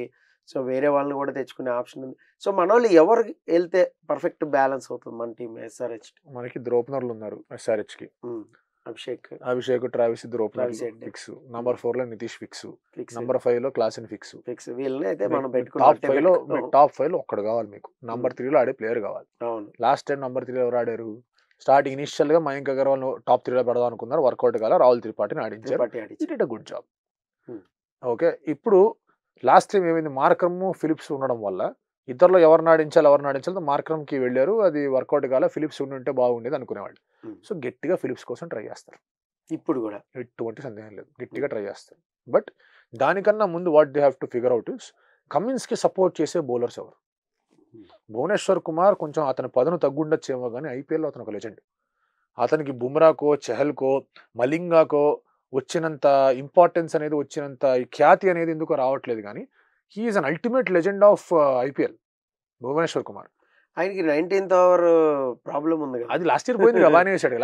Speaker 1: సో వేరే వాళ్ళని కూడా తెచ్చుకునే ఆప్షన్ ఉంది. సో మన వాళ్ళు ఎవరు వెళ్తే పర్ఫెక్ట్ బ్యాలెన్స్ అవుతుంది మన టీం ఎస్ఆర్హెచ్?
Speaker 2: మనకి ఓపెనర్లు ఉన్నారు ఎస్ఆర్హెచ్కి, అభిషేక్, ట్రావిస్ ఇద్దరు ఓపెనర్ ఫిక్స్. నంబర్ 4 లో నితీష్ ఫిక్స్, నంబర్ 5 లో క్లాసన్ ఫిక్స్. వీళ్ళని అయితే మనం టాప్ 5 లో ఒక్కడు కావాలి మీకు. నంబర్ 3 లో ఆడే ప్లేయర్ కావాలి. లాస్ట్ టైం నంబర్ 3 ఎవరు ఆడారు? స్టార్టింగ్ ఇనిషియల్ గా మయాంక్ అగర్వాల్ టాప్ 3 లో పెడదాం అనుకున్నారు, వర్కౌట్ కాల. రాహుల్ త్రిపాఠిని ఆడించారు, గుడ్ జాబ్. ఓకే, ఇప్పుడు లాస్ట్ టైం ఏమైంది, మార్క్రమ్ ఫిలిప్స్ ఉండడం వల్ల ఇద్దరులో ఎవరిని ఆడించాలి మార్క్రమ్కి వెళ్ళారు, అది వర్కౌట్ కాల. ఫిలిప్స్ ఉంటే బాగుండేది అనుకునేవాళ్ళు. సో గట్టిగా ఫిలిప్స్ కోసం ట్రై చేస్తారు ఇప్పుడు కూడా, ఎటువంటి సందేహం లేదు, గట్టిగా ట్రై చేస్తారు. బట్ దానికన్నా ముందు what they have to figure out is కమిన్స్కి సపోర్ట్ చేసే బౌలర్స్ ఎవరు. భువనేశ్వర్ కుమార్ కొంచెం అతని పదును తగ్గుండొచ్చేమో కానీ ఐపీఎల్లో అతను ఒక లెజెండ్. అతనికి బుమ్రాకో, చెహల్కో, మలింగాకో వచ్చినంత ఇంపార్టెన్స్ అనేది, వచ్చినంత ఈ ఖ్యాతి అనేది ఎందుకో రావట్లేదు. కానీ he's an ultimate legend of IPL Bhuvneshwar Kumar.
Speaker 1: ఆయనకి 19th ఓవర్ ప్రాబ్లం ఉంది కదా,
Speaker 2: అది లాస్ట్ ఇయర్ పోయింది కదా, బాగానే వేసాడు.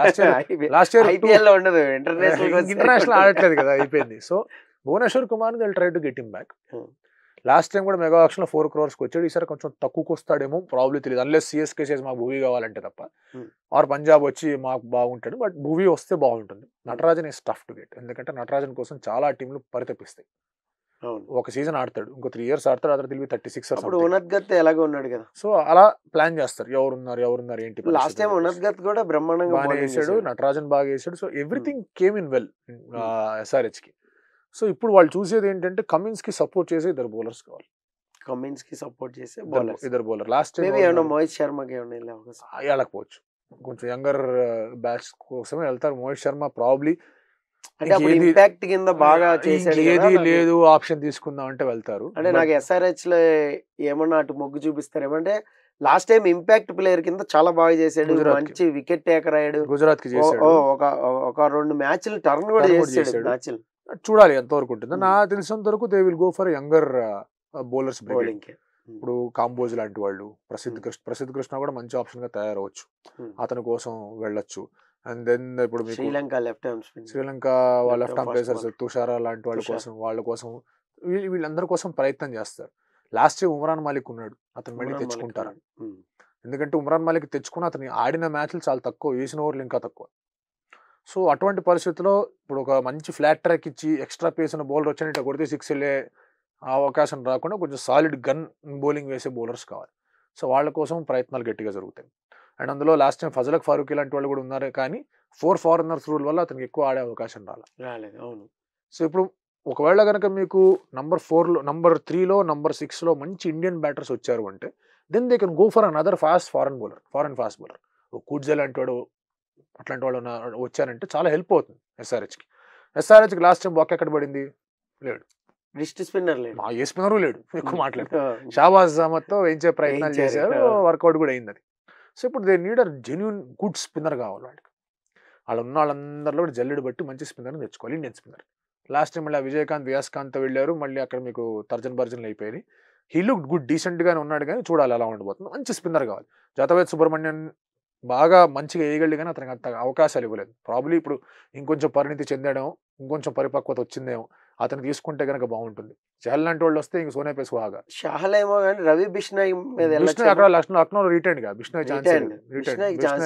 Speaker 2: లాస్ట్ ఇయర్
Speaker 1: ఐపీఎల్ లో ఉండదు,
Speaker 2: ఇంటర్నేషనల్ ఆడట్లేదు కదా, అయిపోయింది. So Bhuvneshwar Kumar they try to get him back. Last time కూడా మెగా ఆక్షన్లో 4 crores వచ్చాడు. ఈసారి కొంచెం తక్కువకి వస్తాడేమో, ప్రాబ్లీ తెలియదు. అన్లెస్ సిఎస్కే చేసి మాకు భూవీ కావాలంటే తప్ప, ఆర్ పంజాబ్ వచ్చి మాకు బాగుంటాడు. బట్ భూవీ వస్తే బాగుంటుంది. Natarajan is tough to get, ఎందుకంటే నటరాజన్ కోసం చాలా టీంలు పరితపిస్తాయి. ఒక సీజన్ ఆడతాడు, ఇంకో 3 years ఆడతాడు, అతను తెలివి 36
Speaker 1: అప్పుడు ఉన్నద్గత్ ఎలాగో ఉన్నాడు కదా.
Speaker 2: సో అలా ప్లాన్ చేస్తారు, ఎవరున్నారు ఏంటి.
Speaker 1: లాస్ట్ టైం ఉన్నద్గత్ కూడా బ్రహ్మాండంగా
Speaker 2: బాగా వేసాడు, నటరాజన్ బాగా వేసాడు. So everything came in well SRH కి. సో ఇప్పుడు వాళ్ళు చూసేది ఏంటంటే కమిన్స్ కి సపోర్ట్ చేసే ఇద్దరు బౌలర్స్ కావాలి.
Speaker 1: కమిన్స్ కి సపోర్ట్ చేసే
Speaker 2: ఇద్దరు బౌలర్. లాస్ట్ టైం
Speaker 1: మోహిత్ శర్మకి
Speaker 2: వెళ్ళకపోవచ్చు, కొంచెం యంగర్ బ్యాచ్ కోసమే వెళ్తారు. మోహిత్ శర్మ ప్రాబ్లీ
Speaker 1: ఇంపాక్ట్ కింద బాగా చేసాడు,
Speaker 2: ఏది లేదు ఆప్షన్ తీసుకుందాం అంటే వెళ్తారు.
Speaker 1: అంటే నాకు SRH లో ఏమన్నా అటు మొగ్గు చూపిస్తారు. ఏమంటే లాస్ట్ టైం ఇంపాక్ట్ ప్లేయర్ కింద చాలా బాగా చేసాడు, మంచి వికెట్ టేకర్ అయ్యాడు.
Speaker 2: గుజరాత్ కి చేసాడు,
Speaker 1: ఒక 2 మ్యాచ్లు టర్న్ కూడా చేసాడు. మ్యాచ్లు
Speaker 2: చూడాలి ఎంతవరకు ఉంటుంది. నా తెలిసినంత వరకు they will go for younger bowlers
Speaker 1: bowling.
Speaker 2: ఇప్పుడు కాంబోజ్ లాంటి వాళ్ళు, ప్రసిద్ధ్ కృష్ణ కూడా మంచి ఆప్షన్ గా తయారవచ్చు, అతని కోసం వెళ్ళొచ్చు. అండ్ దెన్ ఇప్పుడు
Speaker 1: శ్రీలంక లెఫ్ట్
Speaker 2: ఆర్మ్ ప్లేసర్స్ తుషారా లాంటి వాళ్ళ కోసం వీళ్ళందరి కోసం ప్రయత్నం చేస్తారు. లాస్ట్ టైం ఉమ్రాన్ మాలిక్ ఉన్నాడు, అతను మళ్ళీ తెచ్చుకుంటారు. ఎందుకంటే ఉమ్రాన్ మాలిక్ తెచ్చుకుని అతని ఆడిన మ్యాచ్లు చాలా తక్కువ, వేసిన ఓవర్లు ఇంకా తక్కువ. సో అటువంటి పరిస్థితుల్లో ఇప్పుడు ఒక మంచి ఫ్లాట్ ట్రాక్ ఇచ్చి ఎక్స్ట్రా పేస్ ఉన్న బౌలర్ వచ్చి ఇట్లా కొడితే 6 వెళ్ళే అవకాశం రాకుండా కొంచెం సాలిడ్ గన్ బౌలింగ్ వేసే బౌలర్స్ కావాలి. సో వాళ్ళ కోసం ప్రయత్నాలు గట్టిగా జరుగుతాయి. అండ్ అందులో లాస్ట్ టైం ఫజలక్ ఫారూక్ లాంటి వాళ్ళు కూడా ఉన్నారు, కానీ 4 foreigners రూల్ వల్ల అతనికి ఎక్కువ ఆడే అవకాశం రాలేదు.
Speaker 1: అవును.
Speaker 2: సో ఇప్పుడు ఒకవేళ కనుక మీకు నంబర్ 4లో, నంబర్ 3లో, నంబర్ 6లో మంచి ఇండియన్ బ్యాటర్స్ వచ్చారు అంటే then they can go for another foreign fast bowler. కుడ్జే లాంటి వాడు, అట్లాంటి వాళ్ళు వచ్చారంటే చాలా హెల్ప్ అవుతుంది SRHకి. లాస్ట్ టైం బాక్ ఎక్కడ పడింది, లేడు.
Speaker 1: రిస్ట్ స్పిన్నర్ లేడు,
Speaker 2: ఏ స్పిన్నరు లేడు. ఎక్కువ మాట్లాడుతారు. షాబాజ్ అహ్మద్తో వేయించే ప్రయత్నాలు చేశారు, వర్కౌట్ కూడా అయింది అది. సో ఇప్పుడు they need genuine good spinner కావాలి వాళ్ళకి. ఉన్న వాళ్ళందరిలో కూడా జల్లెడు బట్టి మంచి స్పిన్నర్ తెచ్చుకోవాలి, ఇండియన్ స్పిన్నర్. లాస్ట్ టైం మళ్ళీ విజయకాంత్, వ్యాస్కాంత్ వెళ్ళారు, మళ్ళీ అక్కడ మీకు తర్జన్ అయిపోయింది. హీ లుక్ గుడ్, డీసెంట్ గానే ఉన్నాడు, కానీ చూడాలి ఎలా ఉండబోతుంది. మంచి స్పిన్నర్ కావాలి. జతవేద్ సుబ్రహ్మణ్యన్ బాగా మంచిగా వేయగలడు, కానీ అతనికి అంత అవకాశాలు ఇవ్వలేదు. ప్రాబ్లీ ఇప్పుడు ఇంకొంచెం పరిణితి చెందడం, ఇంకొంచెం పరిపక్వత వచ్చిందేమో, అతను తీసుకుంటే కనుక బాగుంటుంది. చహల్ లాంటి వాళ్ళు వస్తే ఇంక సోనే పేస్ బాగా.
Speaker 1: షహల్ ఏమో కానీ రవి బిష్నాయ్
Speaker 2: అక్కడ లక్నో రిటైన్ గా, బిష్నాయ్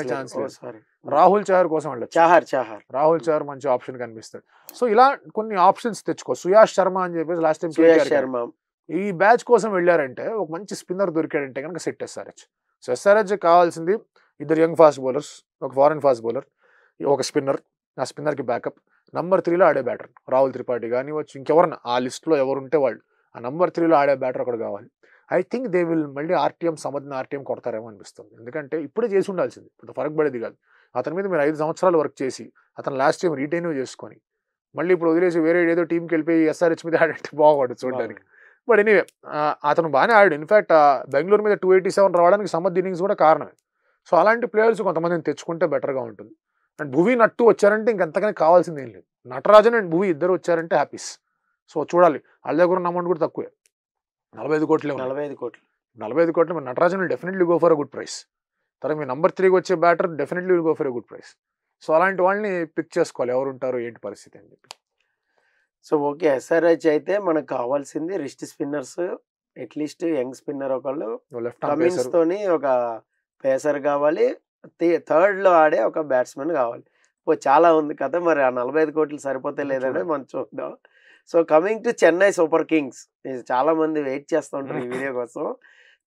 Speaker 2: ఛాన్స్ రాహుల్ చహర్ కోసం వెళ్ళచ్చు. రాహుల్ చహర్ మంచి ఆప్షన్ కనిపిస్తాడు. సో ఇలా కొన్ని ఆప్షన్స్ తెచ్చుకో. సుయాష్ శర్మ అని చెప్పేసి లాస్ట్ టైం ఈ బ్యాచ్ కోసం వెళ్ళారంటే ఒక మంచి స్పిన్నర్ దొరికాడంటే కనుక సెట్ SRH. సో SRH కావాల్సింది ఇద్దరు యంగ్ ఫాస్ట్ బౌలర్స్, ఒక ఫారెన్ ఫాస్ట్ బౌలర్, ఒక స్పిన్నర్. ఆ స్పిన్నర్కి బ్యాకప్ నంబర్ 3లో ఆడే బ్యాటర్ రాహుల్ త్రిపాఠి కానివచ్చు, ఇంకెవరన్నా ఆ లిస్ట్లో ఎవరుంటే వాళ్ళు, ఆ నంబర్ 3లో ఆడే బ్యాటర్ ఒకటి కావాలి. ఐ థింక్ దే విల్ మళ్ళీ సమర్థన ఆర్టీఎం కొడతారేమో అనిపిస్తుంది. ఎందుకంటే ఇప్పుడే చేసి ఉండాల్సింది, ఇప్పుడు ఫరక్ పడేది కాదు. అతని మీద మీరు 5 సంవత్సరాలు వర్క్ చేసి అతను లాస్ట్ టైం రిటైన్ చేసుకొని మళ్ళీ ఇప్పుడు వదిలేసి వేరే ఏదో టీంకి వెళ్ళిపోయి SRH మీద ఆడంటే బాగుపడదు చూడడానికి. బట్ ఎనీవే అతను బాగానే ఆడాడు. ఇన్ఫాక్ట్ బెంగళూరు మీద 287 రావడానికి సమర్థ్ ఇన్నింగ్స్ కూడా కారణమే. సో అలాంటి ప్లేయర్స్ కొంతమందిని తెచ్చుకుంటే బెటర్గా ఉంటుంది. అండ్ భువీ నట్టు వచ్చారంటే ఇంకెంతకని కావాల్సింది ఏం లేదు. నటరాజన్ అండ్ భువీ ఇద్దరు వచ్చారంటే హ్యాపీస్. సో చూడాలి, వాళ్ళ దగ్గర ఉన్న అమౌంట్ కూడా తక్కువే, 45 కోట్లే. 45 కోట్లు Natarajan will definitely go for a good price. తర్వాత మీ నంబర్ 3కి వచ్చే batter definitely will go for a good price. So అలాంటి వాళ్ళని పిక్ చేసుకోవాలి, ఎవరు ఉంటారు ఏంటి పరిస్థితి అని చెప్పి.
Speaker 1: సో ఓకే, SRH అయితే మనకు కావాల్సింది wrist spinners, at least young spinner ఒకళ్ళు, కమిన్స్ తోని ఒక పేసర్ కావాలి, 3rd ఆడే ఒక బ్యాట్స్మెన్ కావాలి. చాలా ఉంది కదా, మరి ఆ 45 కోట్లు సరిపోతే లేదంటే మనం చూద్దాం. So coming to Chennai super Kings, చాలా మంది వెయిట్ చేస్తూ ఉంటారు ఈ వీడియో కోసం.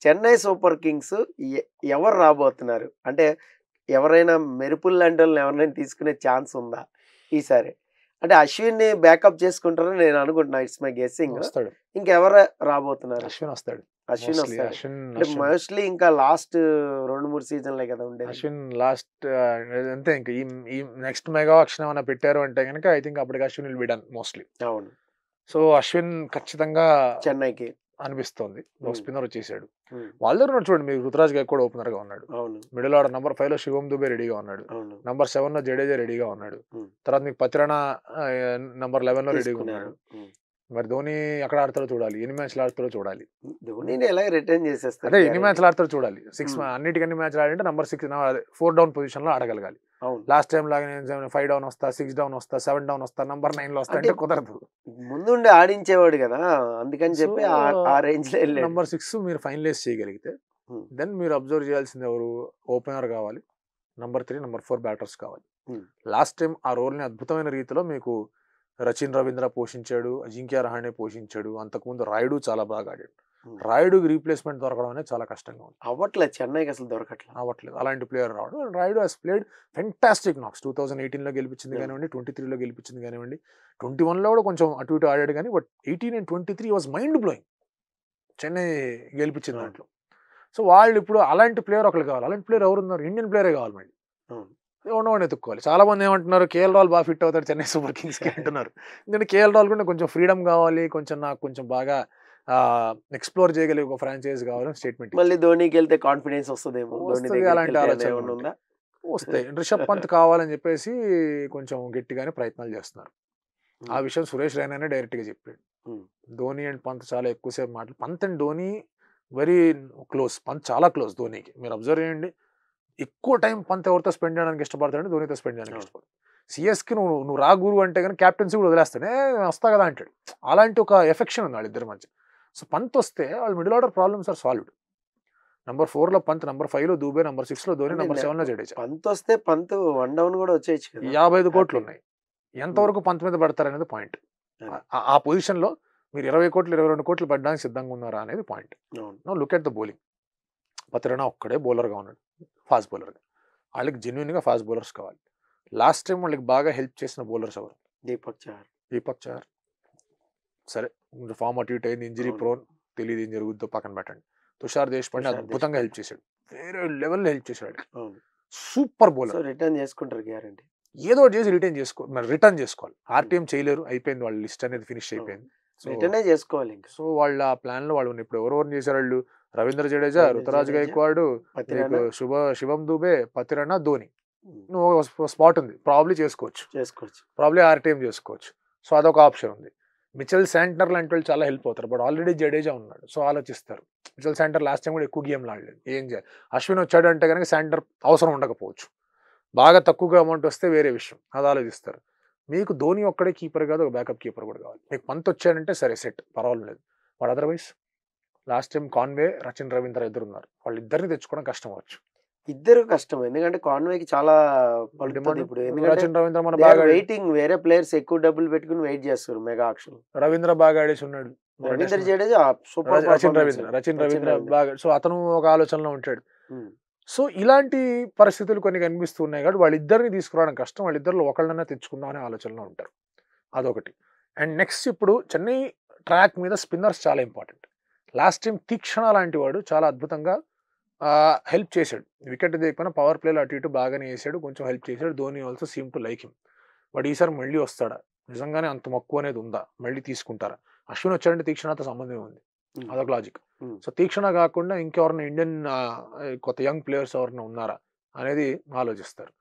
Speaker 1: చెన్నై సూపర్ కింగ్స్ ఎవరు రాబోతున్నారు అంటే, ఎవరైనా మెరుపుల్ లాంటి వాళ్ళని ఎవరైనా తీసుకునే ఛాన్స్ ఉందా ఈసారి? అంటే అశ్విన్ ని బ్యాకప్ చేసుకుంటారని నేను అనుకుంటున్నా, ఇట్స్ మై గెస్సింగ్. ఇంకెవరు రాబోతున్నారు?
Speaker 2: అశ్విన్ వస్తాడు.
Speaker 1: మోస్ట్లీ ఇంకా లాస్ట్ 2-3 సీజన్లే కదా ఉండేది.
Speaker 2: అశ్విన్ లాస్ట్ అంతే. ఇంకా ఈ నెక్స్ట్ మెగా ఆక్షన్ ఏమైనా పెట్టారు అంటే కనుక ఐ థింక్ అప్పటికి Ashwin will be done mostly.
Speaker 1: అవును.
Speaker 2: సో అశ్విన్ ఖచ్చితంగా
Speaker 1: చెన్నైకి.
Speaker 2: అనిపిస్తోంది. ఒక స్పిన్నర్ వచ్చేసాడు.
Speaker 1: హ్మ్.
Speaker 2: వాళ్ళ దగ్గర ఉన్నాడు చూడండి, మీరు రుతురాజ్ గైక్వాడ్ ఓపెనర్ గా ఉన్నాడు.
Speaker 1: అవును.
Speaker 2: మిడిల్ ఆర్డర్ నంబర్ 5 లో శివం దుబే రెడీగా ఉన్నాడు.
Speaker 1: అవును.
Speaker 2: నంబర్ 7 లో జడేజా రెడీగా ఉన్నాడు.
Speaker 1: హ్మ్.
Speaker 2: తర్వాత మీకు పతిరాణా నంబర్ 11 లో రెడీగా ఉన్నాడు.
Speaker 1: తీసుకున్నారు. హ్మ్.
Speaker 2: మరి ధోని ఎక్కడ ఆడతారో చూడాలి, ఎన్ని మ్యాచ్లు ఆడతారో చూడాలి.
Speaker 1: ధోనిని ఎలాగ రిటర్న్ చేసేస్తారు
Speaker 2: అదే ఎన్ని
Speaker 1: గ్యారెంటీ.
Speaker 2: మ్యాచ్లు ఆడతారో చూడాలి.
Speaker 1: హ్మ్.
Speaker 2: అన్నిటికీ అన్ని మ్యాచ్లు ఆడంటే నంబర్ 6 4 డౌన్ పొజిషన్ లో ఆడగలగాలి.
Speaker 1: అవును.
Speaker 2: లాస్ట్ టైం లాగా నేను 5 డౌన్ వస్తా, 6 డౌన్ వస్తా, 7 డౌన్ వస్తా, నంబర్ 9 లో వస్తా
Speaker 1: అంటే
Speaker 2: అంటే కుదరదు.
Speaker 1: ముందుండి ఆడించేవాడు కదా, అందుకని
Speaker 2: సో
Speaker 1: చెప్పి ఆ రేంజ్ లో వెళ్ళాడు.
Speaker 2: నంబర్ 6 మీరు ఫైనలైజ్ చేయగలిగితే
Speaker 1: హ్మ్.
Speaker 2: దెన్ మీరు అబ్జర్వ్ చేయాల్సింది ఎవరు? ఓపెనర్ కావాలి, నంబర్ 3 నంబర్ 4 బ్యాటర్స్ కావాలి.
Speaker 1: హ్మ్.
Speaker 2: లాస్ట్ టైం ఆ రోల్ని అద్భుతమైన రీతిలో మీకు రచిన్ రవీంద్ర పోషించాడు, అజింక్య రహానే పోషించాడు. అంతకుముందు రాయుడు చాలా బాగా ఆడాడు.
Speaker 1: హ్మ్.
Speaker 2: రాయుడుకి రీప్లేస్మెంట్ దొరకడం అనేది చాలా కష్టంగా ఉంది.
Speaker 1: అవ్వట్లేదు, చెన్నైకి అసలు దొరకట్లేదు.
Speaker 2: అవ్వట్లేదు అలాంటి ప్లేయర్ రావడం. Rayudu has played fantastic knocks. 2018లో గెలిపించింది
Speaker 1: Yeah.
Speaker 2: కానివ్వండి, 23లో గెలిపించింది కానివ్వండి, 21లో కూడా కొంచెం అటు ఇటు ఆడాడు కానీ, but 18 and 23 was mind blowing. Chennai గెలిపించిన
Speaker 1: అవును.
Speaker 2: దాంట్లో. సో వాళ్ళు ఇప్పుడు అలాంటి ప్లేయర్ ఒకరు కావాలి. అలాంటి ప్లేయర్ ఎవరున్నారు? ఇండియన్ ప్లేయరే కావాలి మళ్ళీ.
Speaker 1: అవును.
Speaker 2: ఎవరినోని ఎత్తుక్కోవాలి. చాలా మంది ఏమంటున్నారు, కేఎల్ రాహుల్ బాగా ఫిట్ అవుతాడు చెన్నై సూపర్ కింగ్స్కి అంటున్నారు. ఎందుకంటే కేఎల్ రాహుల్ కూడా కొంచెం ఫ్రీడమ్ కావాలి, కొంచెం నాకు కొంచెం బాగా ఎక్స్ప్లోర్ చేయగలిగే ఒక ఫ్రాంచైజ్ కావాలని స్టేట్మెంట్
Speaker 1: మళ్ళీ ధోనికి వెళ్తే కాన్ఫిడెన్స్ వస్తుందేమో. ధోని
Speaker 2: వస్తుంది.
Speaker 1: దగ్గరికి
Speaker 2: అలాంటి
Speaker 1: వెళ్తే
Speaker 2: ఆలోచనలు
Speaker 1: ఏమన్నా ఉందా?
Speaker 2: వస్తాయి. రిషబ్ పంత్ కావాలని చెప్పేసి కొంచెం గట్టిగానే ప్రయత్నాలు చేస్తున్నారు. ఆ
Speaker 1: హ్మ్.
Speaker 2: విషయం సురేష్ రైనానే డైరెక్ట్గా చెప్పాడు.
Speaker 1: హ్మ్.
Speaker 2: ధోని అండ్ పంత్ చాలా ఎక్కువసేపు మాటలు. Pant and Dhoni very close. Pant చాలా క్లోజ్ ధోనికి. మీరు అబ్జర్వ్ చేయండి, ఎక్కువ టైం పంత్ ఎవరితో స్పెండ్ చేయడానికి ఇష్టపడతాడు, ధోనితో స్పెండ్ చేయడానికి
Speaker 1: అవును.
Speaker 2: ఇష్టపడతాడు. సిఎస్కి నువ్వు రా గురు అంటే కానీ క్యాప్టెన్సీ కూడా వదిలేస్తాడు. వస్తా కదా అంటాడు. అలాంటి ఒక ఎఫెక్షన్ ఉంది వాళ్ళిద్దరి మధ్య. సో పంత్ వస్తే వాళ్ళ middle order problems are solved. Number 4 లో పంత్, నంబర్ 5 లో దూబే, నంబర్ 6 లో ధోని,
Speaker 1: అంటే
Speaker 2: నంబర్ 7 లో జడేజా.
Speaker 1: పంత్ వస్తే పంత్ 1 డౌన్ కూడా వచ్చేయచ్చు కదా.
Speaker 2: 55 కోట్లు
Speaker 1: హ్యాపీ.
Speaker 2: ఉన్నాయి. ఎంతవరకు పంత్ మీద పడతారనేది పాయింట్.
Speaker 1: అది.
Speaker 2: ఆ పొజిషన్ లో మీరు 20 కోట్లు 22 కోట్లు పడడానికి సిద్ధంగా ఉన్నారా అనేది పాయింట్.
Speaker 1: అవును.
Speaker 2: No look at the bowling. Pathirana ఒక్కడే బౌలర్గా ఉన్నాడు, ఫాస్ట్ బౌలర్గా. వాళ్ళకి జెన్యున్గా ఫాస్ట్ బౌలర్స్ కావాలి. లాస్ట్ టైం వాళ్ళకి బాగా హెల్ప్ చేసిన బౌలర్స్ ఎవరు?
Speaker 1: దీపక్ చహర్.
Speaker 2: దీపక్ చహర్ సరే, ఫామ్ అటు ఇటు అయింది, ఇంజరీ
Speaker 1: అవును.
Speaker 2: ప్రోన్, తెలియదు ఏం జరుగుతుందో పక్కన పెట్టండి. తుషార్ దేశపాండే
Speaker 1: తుషార్
Speaker 2: అద్భుతంగా
Speaker 1: దేశపాండే.
Speaker 2: హెల్ప్ చేశాడు, వేరే లెవెల్లో హెల్ప్ చేశాడు.
Speaker 1: అవును.
Speaker 2: Super
Speaker 1: so
Speaker 2: bowler.
Speaker 1: రిటర్న్ చేసుకుంటారు గ్యారంటీ.
Speaker 2: ఏదో ఒకటి చేసి రిటర్న్ చేసుకోవాలి. ఆర్టీఎం చేయలేరు, అయిపోయింది, వాళ్ళ లిస్ట్ అనేది ఫినిష్ అయిపోయింది. సో
Speaker 1: రిటర్నే చేసుకోవాలి ఇంకా.
Speaker 2: సో వాళ్ళ ఆ ప్లాన్ లో వాళ్ళు ఇప్పుడు ఎవరెవరు చేశారు వాళ్ళు? రవీంద్ర జడేజా,
Speaker 1: రవీంద్ర
Speaker 2: రుతురాజ్
Speaker 1: జడేజా,
Speaker 2: గైక్వాడ్,
Speaker 1: పతిరాణ.
Speaker 2: మీకు శివం దుబే, పతిరణ, ధోని.
Speaker 1: హ్మ్.
Speaker 2: నువ్వు స్పాట్ ఉంది, ప్రాబ్లీ చేసుకోవచ్చు,
Speaker 1: చేసుకోవచ్చు.
Speaker 2: ప్రాబ్లీ ఆర్టీఎం చేసుకోవచ్చు. సో అదొక ఆప్షన్ ఉంది. మిచెల్ శాంట్నర్ లాంటి వాళ్ళు చాలా హెల్ప్ అవుతారు, బట్ ఆల్రెడీ జడేజా ఉన్నాడు, సో ఆలోచిస్తారు. మిచెల్ శాంట్నర్ లాస్ట్ టైం కూడా ఎక్కువ గేమ్లు ఆడలేదు, ఏం చేయాలి? అశ్విన్ వచ్చాడు అంటే కనుక శాంట్నర్ అవసరం ఉండకపోవచ్చు, బాగా తక్కువగా అమౌంట్ వస్తే వేరే విషయం, అది ఆలోచిస్తారు. మీకు ధోని ఒక్కడే కీపర్ కాదు, ఒక బ్యాకప్ కీపర్ కూడా కావాలి. మీకు పంత్ వచ్చాడంటే సరే సెట్, పర్వాలేదు. But otherwise last time Conway, Rachin Ravindra ఇద్దరు ఉన్నారు, వాళ్ళిద్దరిని తెచ్చుకోవడం కష్టం అవచ్చు.
Speaker 1: ఇద్దరు కష్టం, ఎందుకంటే కాన్వేకి చాలా పలుకుతుంది
Speaker 2: డిమాండ్.
Speaker 1: ఇప్పుడు. ఎందుకంటే
Speaker 2: రచిన్ రవీంద్ర మన బాగా
Speaker 1: వెయిటింగ్, వేరే ప్లేయర్స్ ఎక్కువ డబ్బులు పెట్టుకుని వెయిట్ చేస్తారు మెగా ఆక్షన్.
Speaker 2: రవీంద్ర బాగా ఆడేసి ఉన్నాడు.
Speaker 1: రవీంద్ర జడేజా సూపర్
Speaker 2: రచిన్ రవీంద్ర బాగా, సో అతను ఒక ఆలోచనలో ఉంటాడు.
Speaker 1: హ్మ్.
Speaker 2: సో ఇలాంటి పరిస్థితులు కొన్ని కనిపిస్తూ ఉన్నాయి కాబట్టి వాళ్ళిద్దరిని తీసుకురావడం కష్టం. వాళ్ళిద్దరిలో ఒకళ్ళనన్నా తెచ్చుకుందాం అనే ఆలోచనలో ఉంటారు, అదొకటి. అండ్ నెక్స్ట్ ఇప్పుడు చెన్నై ట్రాక్ మీద స్పిన్నర్స్ చాలా ఇంపార్టెంట్. లాస్ట్ టైం తీక్షణ లాంటి వాడు చాలా అద్భుతంగా హెల్ప్ చేశాడు. వికెట్ దిగకపోయినా పవర్ ప్లేలో అటు ఇటు బాగానే వేసాడు, కొంచెం హెల్ప్ చేశాడు. Dhoni also seem to like him. But ఈసారి మళ్ళీ వస్తాడా? నిజంగానే అంత మక్కువ అనేది ఉందా? మళ్ళీ తీసుకుంటారా? అశ్విన్ వచ్చాడంటే తీక్షణతో సంబంధం ఉంది, అదొక లాజిక్. సో తీక్షణ కాకుండా ఇంకెవరైనా ఇండియన్ కొత్త యంగ్ ప్లేయర్స్ ఎవరైనా ఉన్నారా అనేది ఆలోచిస్తారు.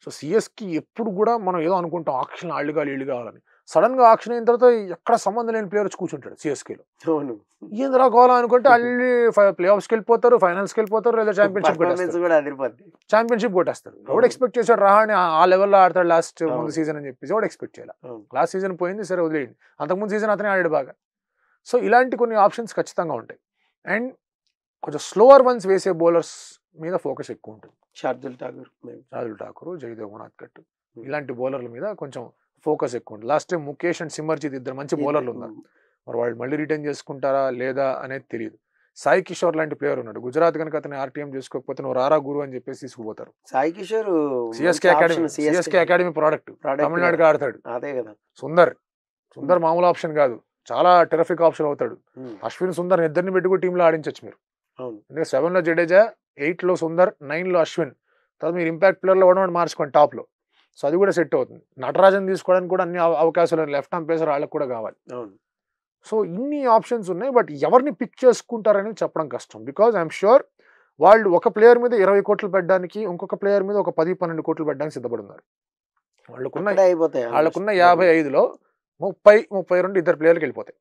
Speaker 2: సో సిఎస్కి ఎప్పుడు కూడా మనం ఏదో అనుకుంటాం, ఆక్షన్ ఆళ్ళు కావాలని. సడన్ గా ఆక్షన్ అయిన తర్వాత ఎక్కడ సంబంధం లేని ప్లేయర్ వచ్చి కూర్చుంటాడు సిఎస్కేలో.
Speaker 1: అవును.
Speaker 2: ఏంది రాకోవాలా అనుకుంటే అల్లి ప్లే ఆఫ్స్కి వెళ్ళిపోతారు, ఫైనల్స్కి వెళ్ళిపోతారు, లేదా ఛాంపియన్షిప్
Speaker 1: కూడా అదిరిపోద్ది.
Speaker 2: ఛాంపియన్షిప్ కొట్టేస్తారు. ఎవడు ఎక్స్పెక్ట్ చేశాడు రాహాని ఆ లెవెల్లో ఆడతాడు లాస్ట్ ముందు
Speaker 1: అవును.
Speaker 2: సీజన్ అని చెప్పేసి ఎవడు ఎక్స్పెక్ట్ చేయాలి?
Speaker 1: అవును.
Speaker 2: లాస్ట్ సీజన్ పోయింది, సరే వదిలేయండి. అంతకుముందు సీజన్ అతనే ఆడాడు బాగా. సో ఇలాంటి కొన్ని ఆప్షన్స్ ఖచ్చితంగా ఉంటాయి. అండ్ కొంచెం స్లోవర్ వన్స్ వేసే బౌలర్స్ మీద ఫోకస్ ఎక్కువ ఉంటుంది.
Speaker 1: శార్దుల్ ఠాకూర్,
Speaker 2: జయదేవ్ ఉనాద్కట్ ఇలాంటి బౌలర్ల మీద కొంచెం ఫోకస్ ఎక్కువ ఉంటుంది. Last time Mukesh and Simarjeet ఇద్దరు మంచి బౌలర్లు ఉన్నారు. మరి వాళ్ళు మళ్ళీ రిటర్న్ చేసుకుంటారా లేదా అనేది తెలియదు. సాయి కిషోర్ లాంటి ప్లేయర్ ఉన్నాడు. గుజరాత్ కనుక అతను ఆర్టీఎం చేసుకోకపోతే నువ్వు రారా గురు అని చెప్పేసి తీసుకుపోతారు.
Speaker 1: Sai Kishore
Speaker 2: CSK academy product, తమిళనాడుకి ఆడతాడు.
Speaker 1: అదే కదా.
Speaker 2: సుందర్ మామూలు ఆప్షన్ కాదు, చాలా టెరఫిక్ ఆప్షన్ అవుతాడు. అశ్విన్ సుందర్ ఇద్దరిని పెట్టుకుని టీంలో ఆడించవచ్చు మీరు. ఎందుకంటే 7 లో జడేజా, 8 లో సుందర్, 9 లో అశ్విన్. తర్వాత మీరు ఇంపాక్ట్ ప్లేయర్లో ఓడమని మార్చుకోండి టాప్లో. సో అది కూడా సెట్ అవుతుంది. నటరాజన్ తీసుకోవడానికి కూడా అన్ని అవకాశాలు లెఫ్ట్ ఆర్మ్ పేసర్ వాళ్ళకి కూడా కావాలి. సో ఇన్ని ఆప్షన్స్ ఉన్నాయి. బట్ ఎవరిని పిక్ చేసుకుంటారని చెప్పడం కష్టం. బికాజ్ ఐఎమ్ షూర్ వాళ్ళు ఒక ప్లేయర్ మీద 20 కోట్లు పెట్టడానికి, ఇంకొక ప్లేయర్ మీద ఒక 10-12 కోట్లు పెట్టడానికి సిద్ధపడున్నారు. వాళ్ళకున్న 55లో 30-32 ఇద్దరు ప్లేయర్కి వెళ్ళిపోతాయి.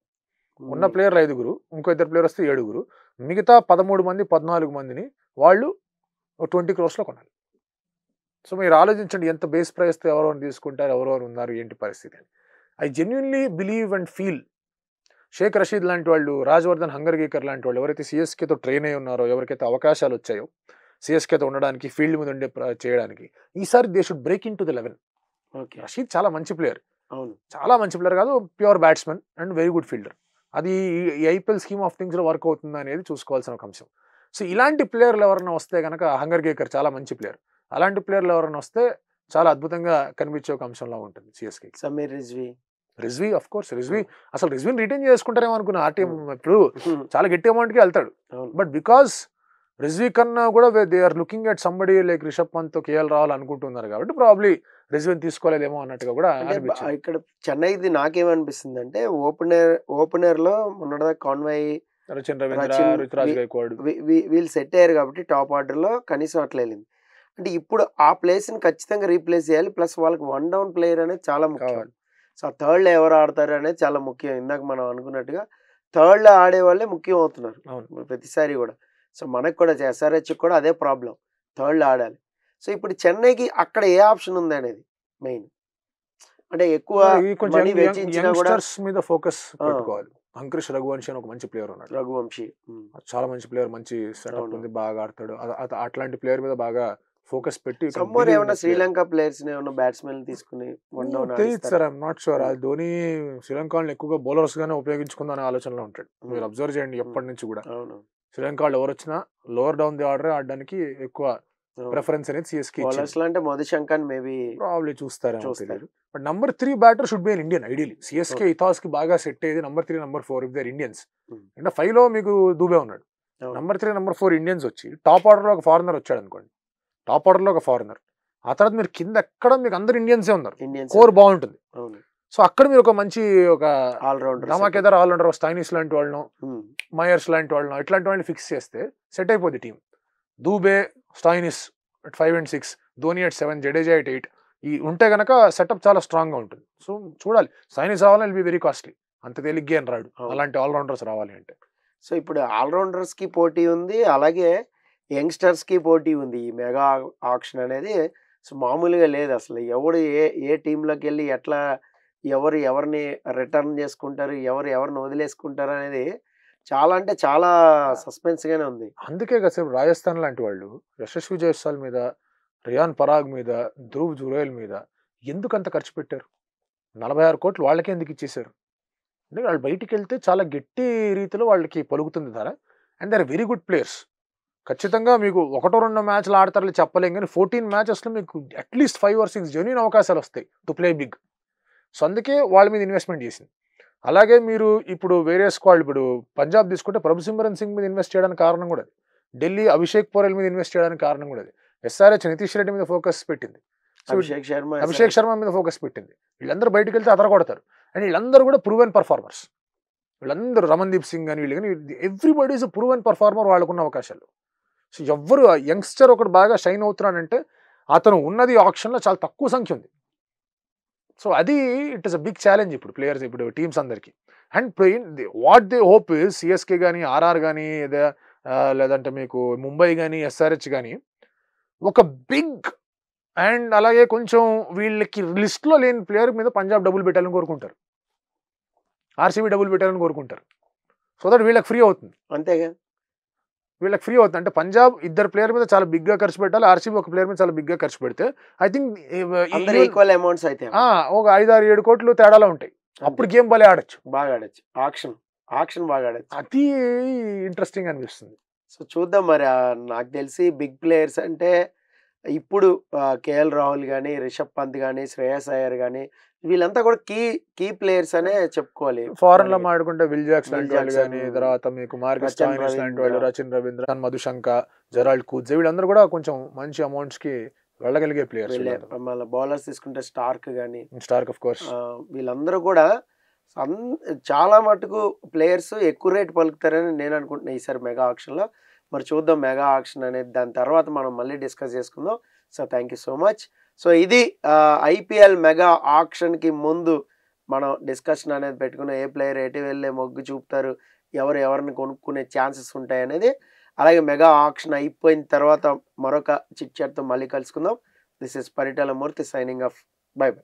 Speaker 2: ఉన్న ప్లేయర్లు 5, ఇంకో ఇద్దరు ప్లేయర్ వస్తే 7, మిగతా 13 మంది 14 మందిని వాళ్ళు 20 crores కొనాలి. సో మీరు ఆలోచించండి ఎంత బేస్ ప్రైస్తో ఎవరెవరు తీసుకుంటారు, ఎవరెవరు ఉన్నారు, ఏంటి పరిస్థితి అని. I genuinely believe and feel Shaik Rasheed లాంటి వాళ్ళు, రాజ్వర్ధన్ హంగర్గీకర్ లాంటి వాళ్ళు ఎవరైతే సిఎస్కేతో ట్రైన్ అయి ఉన్నారో, ఎవరికైతే అవకాశాలు వచ్చాయో సిఎస్కేతో ఉండడానికి, ఫీల్డ్ మీద ఉండే చేయడానికి, ఈసారి they should break in to the 11. Rasheed చాలా మంచి ప్లేయర్, చాలా మంచి ప్లేయర్ కాదు, pure batsman and very good fielder. అది ఈ ఐపీఎల్ స్కీమ్ ఆఫ్ థింగ్స్లో వర్క్ అవుతుంది అనేది చూసుకోవాల్సిన ఒక అంశం. సో ఇలాంటి ప్లేయర్లు ఎవరైనా వస్తే కనుక, హంగర్గీకర్ చాలా మంచి ప్లేయర్, అలాంటి ప్లేయర్లు ఎవరైనా వస్తే చాలా అద్భుతంగా కనిపించే ఒక అంశంలో ఉంటుంది CSK.
Speaker 1: Sameer
Speaker 2: Rizvi of course, అసలు రిజ్వీని రిటైన్ చేసుకుంటారేమో అనుకున్నా. ఆ టీం ఇప్పుడు చాలా గట్టి అమౌంట్కి వెళ్తాడు. బట్ బికాస్ రిజ్వీ కన్నా కూడా they are looking at somebody like Rishabh Pant, KL Rahul అనుకుంటున్నారు కాబట్టి ప్రాబ్లీ రిజ్వీని తీసుకోలేదేమో అన్నట్టుగా కూడా అనిపించింది.
Speaker 1: ఇక్కడ చెన్నైది నాకేమనిపిస్తుంది అంటే ఓపెనర్ లో మొన్నటిదా కాన్వాయ్,
Speaker 2: రచిన్ రవీంద్ర, రుతురాజ్ గైక్వాడ్
Speaker 1: వీళ్ళు సెట్ అయ్యారు కాబట్టి టాప్ ఆర్డర్ లో కనీసం అట్లా వెళ్ళింది. అంటే ఇప్పుడు ఆ ప్లేస్ ని ఖచ్చితంగా రీప్లేస్ చేయాలి. ప్లస్ వాళ్ళకి 1 down ప్లేయర్ అనేది చాలా ముఖ్యం. సో థర్డ్ లో ఎవరు ఆడతారు అనేది చాలా ముఖ్యం. ఇందాక మనం అనుకున్నట్టుగా థర్డ్ లో ఆడే వాళ్ళే ముఖ్యం అవుతున్నారు ప్రతిసారి కూడా. సో మనకు కూడా ఎస్ఆర్హెచ్ కూడా అదే ప్రాబ్లం, థర్డ్ లో ఆడాలి. సో ఇప్పుడు చెన్నైకి అక్కడ ఏ ఆప్షన్ ఉంది అనేది మెయిన్. అంటే ఎక్కువ మనీ వెచ్చించినా కూడా
Speaker 2: మీద ఫోకస్ పెట్టుకోవాలి. అంకుష్ రఘువంశీ అని ఒక మంచి ప్లేయర్ ఉన్నాడు.
Speaker 1: రఘువంశీ
Speaker 2: చాలా మంచి ప్లేయర్, మంచి సెటప్ ఉంది, బాగా ఆడతాడు. అట్లాంటి ప్లేయర్ మీద బాగా ఫోకస్ పెట్టి
Speaker 1: ఏమన్నా శ్రీలంక ప్లేయర్స్ ఏమన్నా బ్యాట్స్మెన్ తీసుకుని
Speaker 2: sir I'm not sure. Dhoni Sri Lanka వాళ్ళని ఎక్కువగా బౌలర్స్ గానే ఉపయోగించుకుందాం అనే ఆలోచనలో ఉంటాడు. మీరు అబ్జర్వ్ చేయండి ఎప్పటి నుంచి కూడా శ్రీలంక వాళ్ళు ఎవరు వచ్చినా లోవర్ డౌన్ ది ఆర్డర్ ఆడడానికి ఎక్కువ ప్రిఫరెన్స్ అనేది సిఎస్కే
Speaker 1: అంటే మధుశంకర్ మేబీ
Speaker 2: ప్రాబ్లీ చూస్తారేమో తెలియదు. But number 3 batter should be an Indian ideally. CSK ethos కి బాగా సెట్ అయ్యేది number 3, number 4 if there Indians. అంటే 5 లో మీకు దూబే ఉన్నాడు, నంబర్ 3, నంబర్ 4 ఇండియన్స్ వచ్చి టాప్ ఆర్డర్ లో ఒక ఫారినర్ వచ్చాడు అనుకోండి, టాప్ ఆర్డర్ లో ఒక ఫారినర్, ఆ తర్వాత మీరు కింద ఎక్కడ మీకు అందరు ఇండియన్సే ఉన్నారు, కోర్ బాగుంటుంది. సో అక్కడ మీరు ఒక మంచి ఒక ధమాకేదార్ ఆల్రౌండర్ స్టైనిస్ లాంటి వాళ్ళను, మయర్స్ లాంటి వాళ్ళను, ఇట్లాంటి వాళ్ళని ఫిక్స్ చేస్తే సెట్ అయిపోద్ది team. Dube, Stoinis at 5 and 6, Dhoni at 7, Jadeja at 8 ఈ ఉంటే గనక సెటప్ చాలా స్ట్రాంగ్ గా ఉంటుంది. సో చూడాలి, స్టైనిస్ రావాలని బి వెరీ కాస్ట్లీ, అంత తేలిగ్గా అని రాడు అలాంటి ఆల్రౌండర్స్ రావాలి అంటే.
Speaker 1: సో ఇప్పుడు ఆల్రౌండర్స్ కి పోటీ ఉంది, అలాగే యంగ్స్టర్స్ కి పోటీ ఉంది. ఈ మెగా ఆక్షన్ అనేది సో మామూలుగా లేదు అసలు. ఎవడు ఏ టీంలోకి వెళ్ళి ఎట్లా ఎవరిని రిటర్న్ చేసుకుంటారు, ఎవరిని వదిలేసుకుంటారు అనేది చాలా అంటే చాలా సస్పెన్స్ గానే ఉంది.
Speaker 2: అందుకే కాసేపు రాజస్థాన్ లాంటి వాళ్ళు యశస్వి జైస్వాల్ మీద, రియాన్ పరాగ్ మీద, ధ్రువ్ జురేల్ మీద ఎందుకు అంత ఖర్చు పెట్టారు? 46 కోట్లు వాళ్ళకే ఎందుకు ఇచ్చేసారు అంటే వాళ్ళు బయటికి వెళ్తే చాలా గట్టి రీతిలో వాళ్ళకి పలుకుతుంది ధర. And they are very good players. ఖచ్చితంగా మీకు 1-2 మ్యాచ్లు ఆడతారని చెప్పలేం, కానీ 14 మ్యాచెస్లో మీకు అట్లీస్ట్ 5 or 6 జెన్యూన్ అవకాశాలు వస్తాయి టు ప్లే బిగ్. సో అందుకే వాళ్ళ మీద ఇన్వెస్ట్మెంట్ చేసింది. అలాగే మీరు ఇప్పుడు వేరే స్క్వాడ్, ఇప్పుడు పంజాబ్ తీసుకుంటే ప్రభుసిమ్రన్ సింగ్ మీద ఇన్వెస్ట్ చేయడానికి కారణం కూడా అది, ఢిల్లీ అభిషేక్ పోరెల్ మీద ఇన్వెస్ట్ చేయడానికి కారణం కూడా అది, ఎస్ఆర్హెచ్ నితీష్ రెడ్డి మీద ఫోకస్ పెట్టింది, అభిషేక్ శర్మ మీద ఫోకస్ పెట్టింది. వీళ్ళందరూ బయటకు వెళ్తే అదర కొడతారు. అండ్ వీళ్ళందరూ కూడా ప్రూవెన్ పర్ఫార్మర్స్. వీళ్ళందరూ రమన్దీప్ సింగ్ అని వీళ్ళు కానీ ఎవ్రీబడి ఈజ్ ప్రూవెన్ పర్ఫార్మర్ వాళ్ళకున్న అవకాశాలు. సో ఎవరు యంగ్స్టర్ ఒకటి బాగా షైన్ అవుతున్నాడంటే అతను ఉన్నది ఆప్షన్లో చాలా తక్కువ సంఖ్య ఉంది. సో అది it is a big challenge ఇప్పుడు ప్లేయర్స్, ఇప్పుడు టీమ్స్ అందరికి. And what they hope is CSK కానీ, ఆర్ఆర్ కానీ, లేదంటే మీకు ముంబై కానీ, ఎస్ఆర్హెచ్ కానీ ఒక బిగ్ అండ్ అలాగే కొంచెం వీళ్ళకి లిస్ట్లో లేని ప్లేయర్ మీద పంజాబ్ డబుల్ పెట్టాలని కోరుకుంటారు, ఆర్సీబీ డబుల్ పెట్టాలని కోరుకుంటారు. సో దట్ వీళ్ళకి ఫ్రీ అవుతుంది.
Speaker 1: అంతేగా,
Speaker 2: వీళ్ళకి ఫ్రీ అవుతుంది. అంటే పంజాబ్ 2 ప్లేయర్ మీద చాలా బిగ్గా ఖర్చు పెట్టాలి, ఆర్సీబీ ఒక ప్లేయర్ మీద చాలా బిగ్గా ఖర్చు పెడితే ఐ థింక్
Speaker 1: ఈక్వల్ అమౌంట్స్ అయితే
Speaker 2: ఒక 5-6-7 కోట్లు తేడాలో ఉంటాయి. అప్పుడు గేమ్ భలే ఆడొచ్చు,
Speaker 1: బాగా ఆడచ్చు, ఆక్షన్ బాగా ఆడచ్చు.
Speaker 2: అది ఇంట్రెస్టింగ్ అనిపిస్తుంది.
Speaker 1: సో చూద్దాం మరి. నాకు తెలిసి బిగ్ ప్లేయర్స్ అంటే ఇప్పుడు కేఎల్ రాహుల్ కానీ, రిషబ్ పంత్ కానీ, శ్రేయస్ అయ్యర్ కానీ వీళ్ళంతా కూడా కీ ప్లేయర్స్ అనే చెప్పుకోవాలి.
Speaker 2: ఫారెన్ లో మాట్లాడుకుంటే విల్ జాక్స్ లాంటి వాళ్ళు కానీ, తర్వాత మీకు మార్కస్ స్టోయినిస్ లాంటి వాళ్ళు, రచిన్ రవీంద్ర, మధుశంక, జెరాల్డ్ కూజ్ వీళ్ళందరూ కూడా కొంచెం మంచి అమౌంట్స్ కి వెళ్ళగలిగే ప్లేయర్స్
Speaker 1: వీళ్ళే మళ్ళీ బౌలర్స్ తీసుకుంటే స్టార్క్ కానీ
Speaker 2: స్టార్క్ ఆఫ్ కోర్స్
Speaker 1: వీళ్ళందరూ కూడా చాలా మటుకు ప్లేయర్స్ ఎక్కువ రేట్ పలుకుతారని నేను అనుకుంటున్నాను ఈసారి మెగా ఆక్షన్లో. మరి చూద్దాం మెగా ఆక్షన్ అనేది, దాని తర్వాత మనం మళ్ళీ డిస్కస్ చేసుకుందాం. So thank you so much. So ఇది ఐపీఎల్ మెగా ఆక్షన్కి ముందు మనం డిస్కషన్ అనేది పెట్టుకున్నాం. ఏ ప్లేయర్ ఎటు వెళ్ళే మొగ్గు చూపుతారు, ఎవరిని కొనుక్కునే ఛాన్సెస్ ఉంటాయి అనేది. అలాగే మెగా ఆక్షన్ అయిపోయిన తర్వాత మరొక చిట్ చాట్తో మళ్ళీ కలుసుకుందాం. This is Paritala Murthy signing off. By by.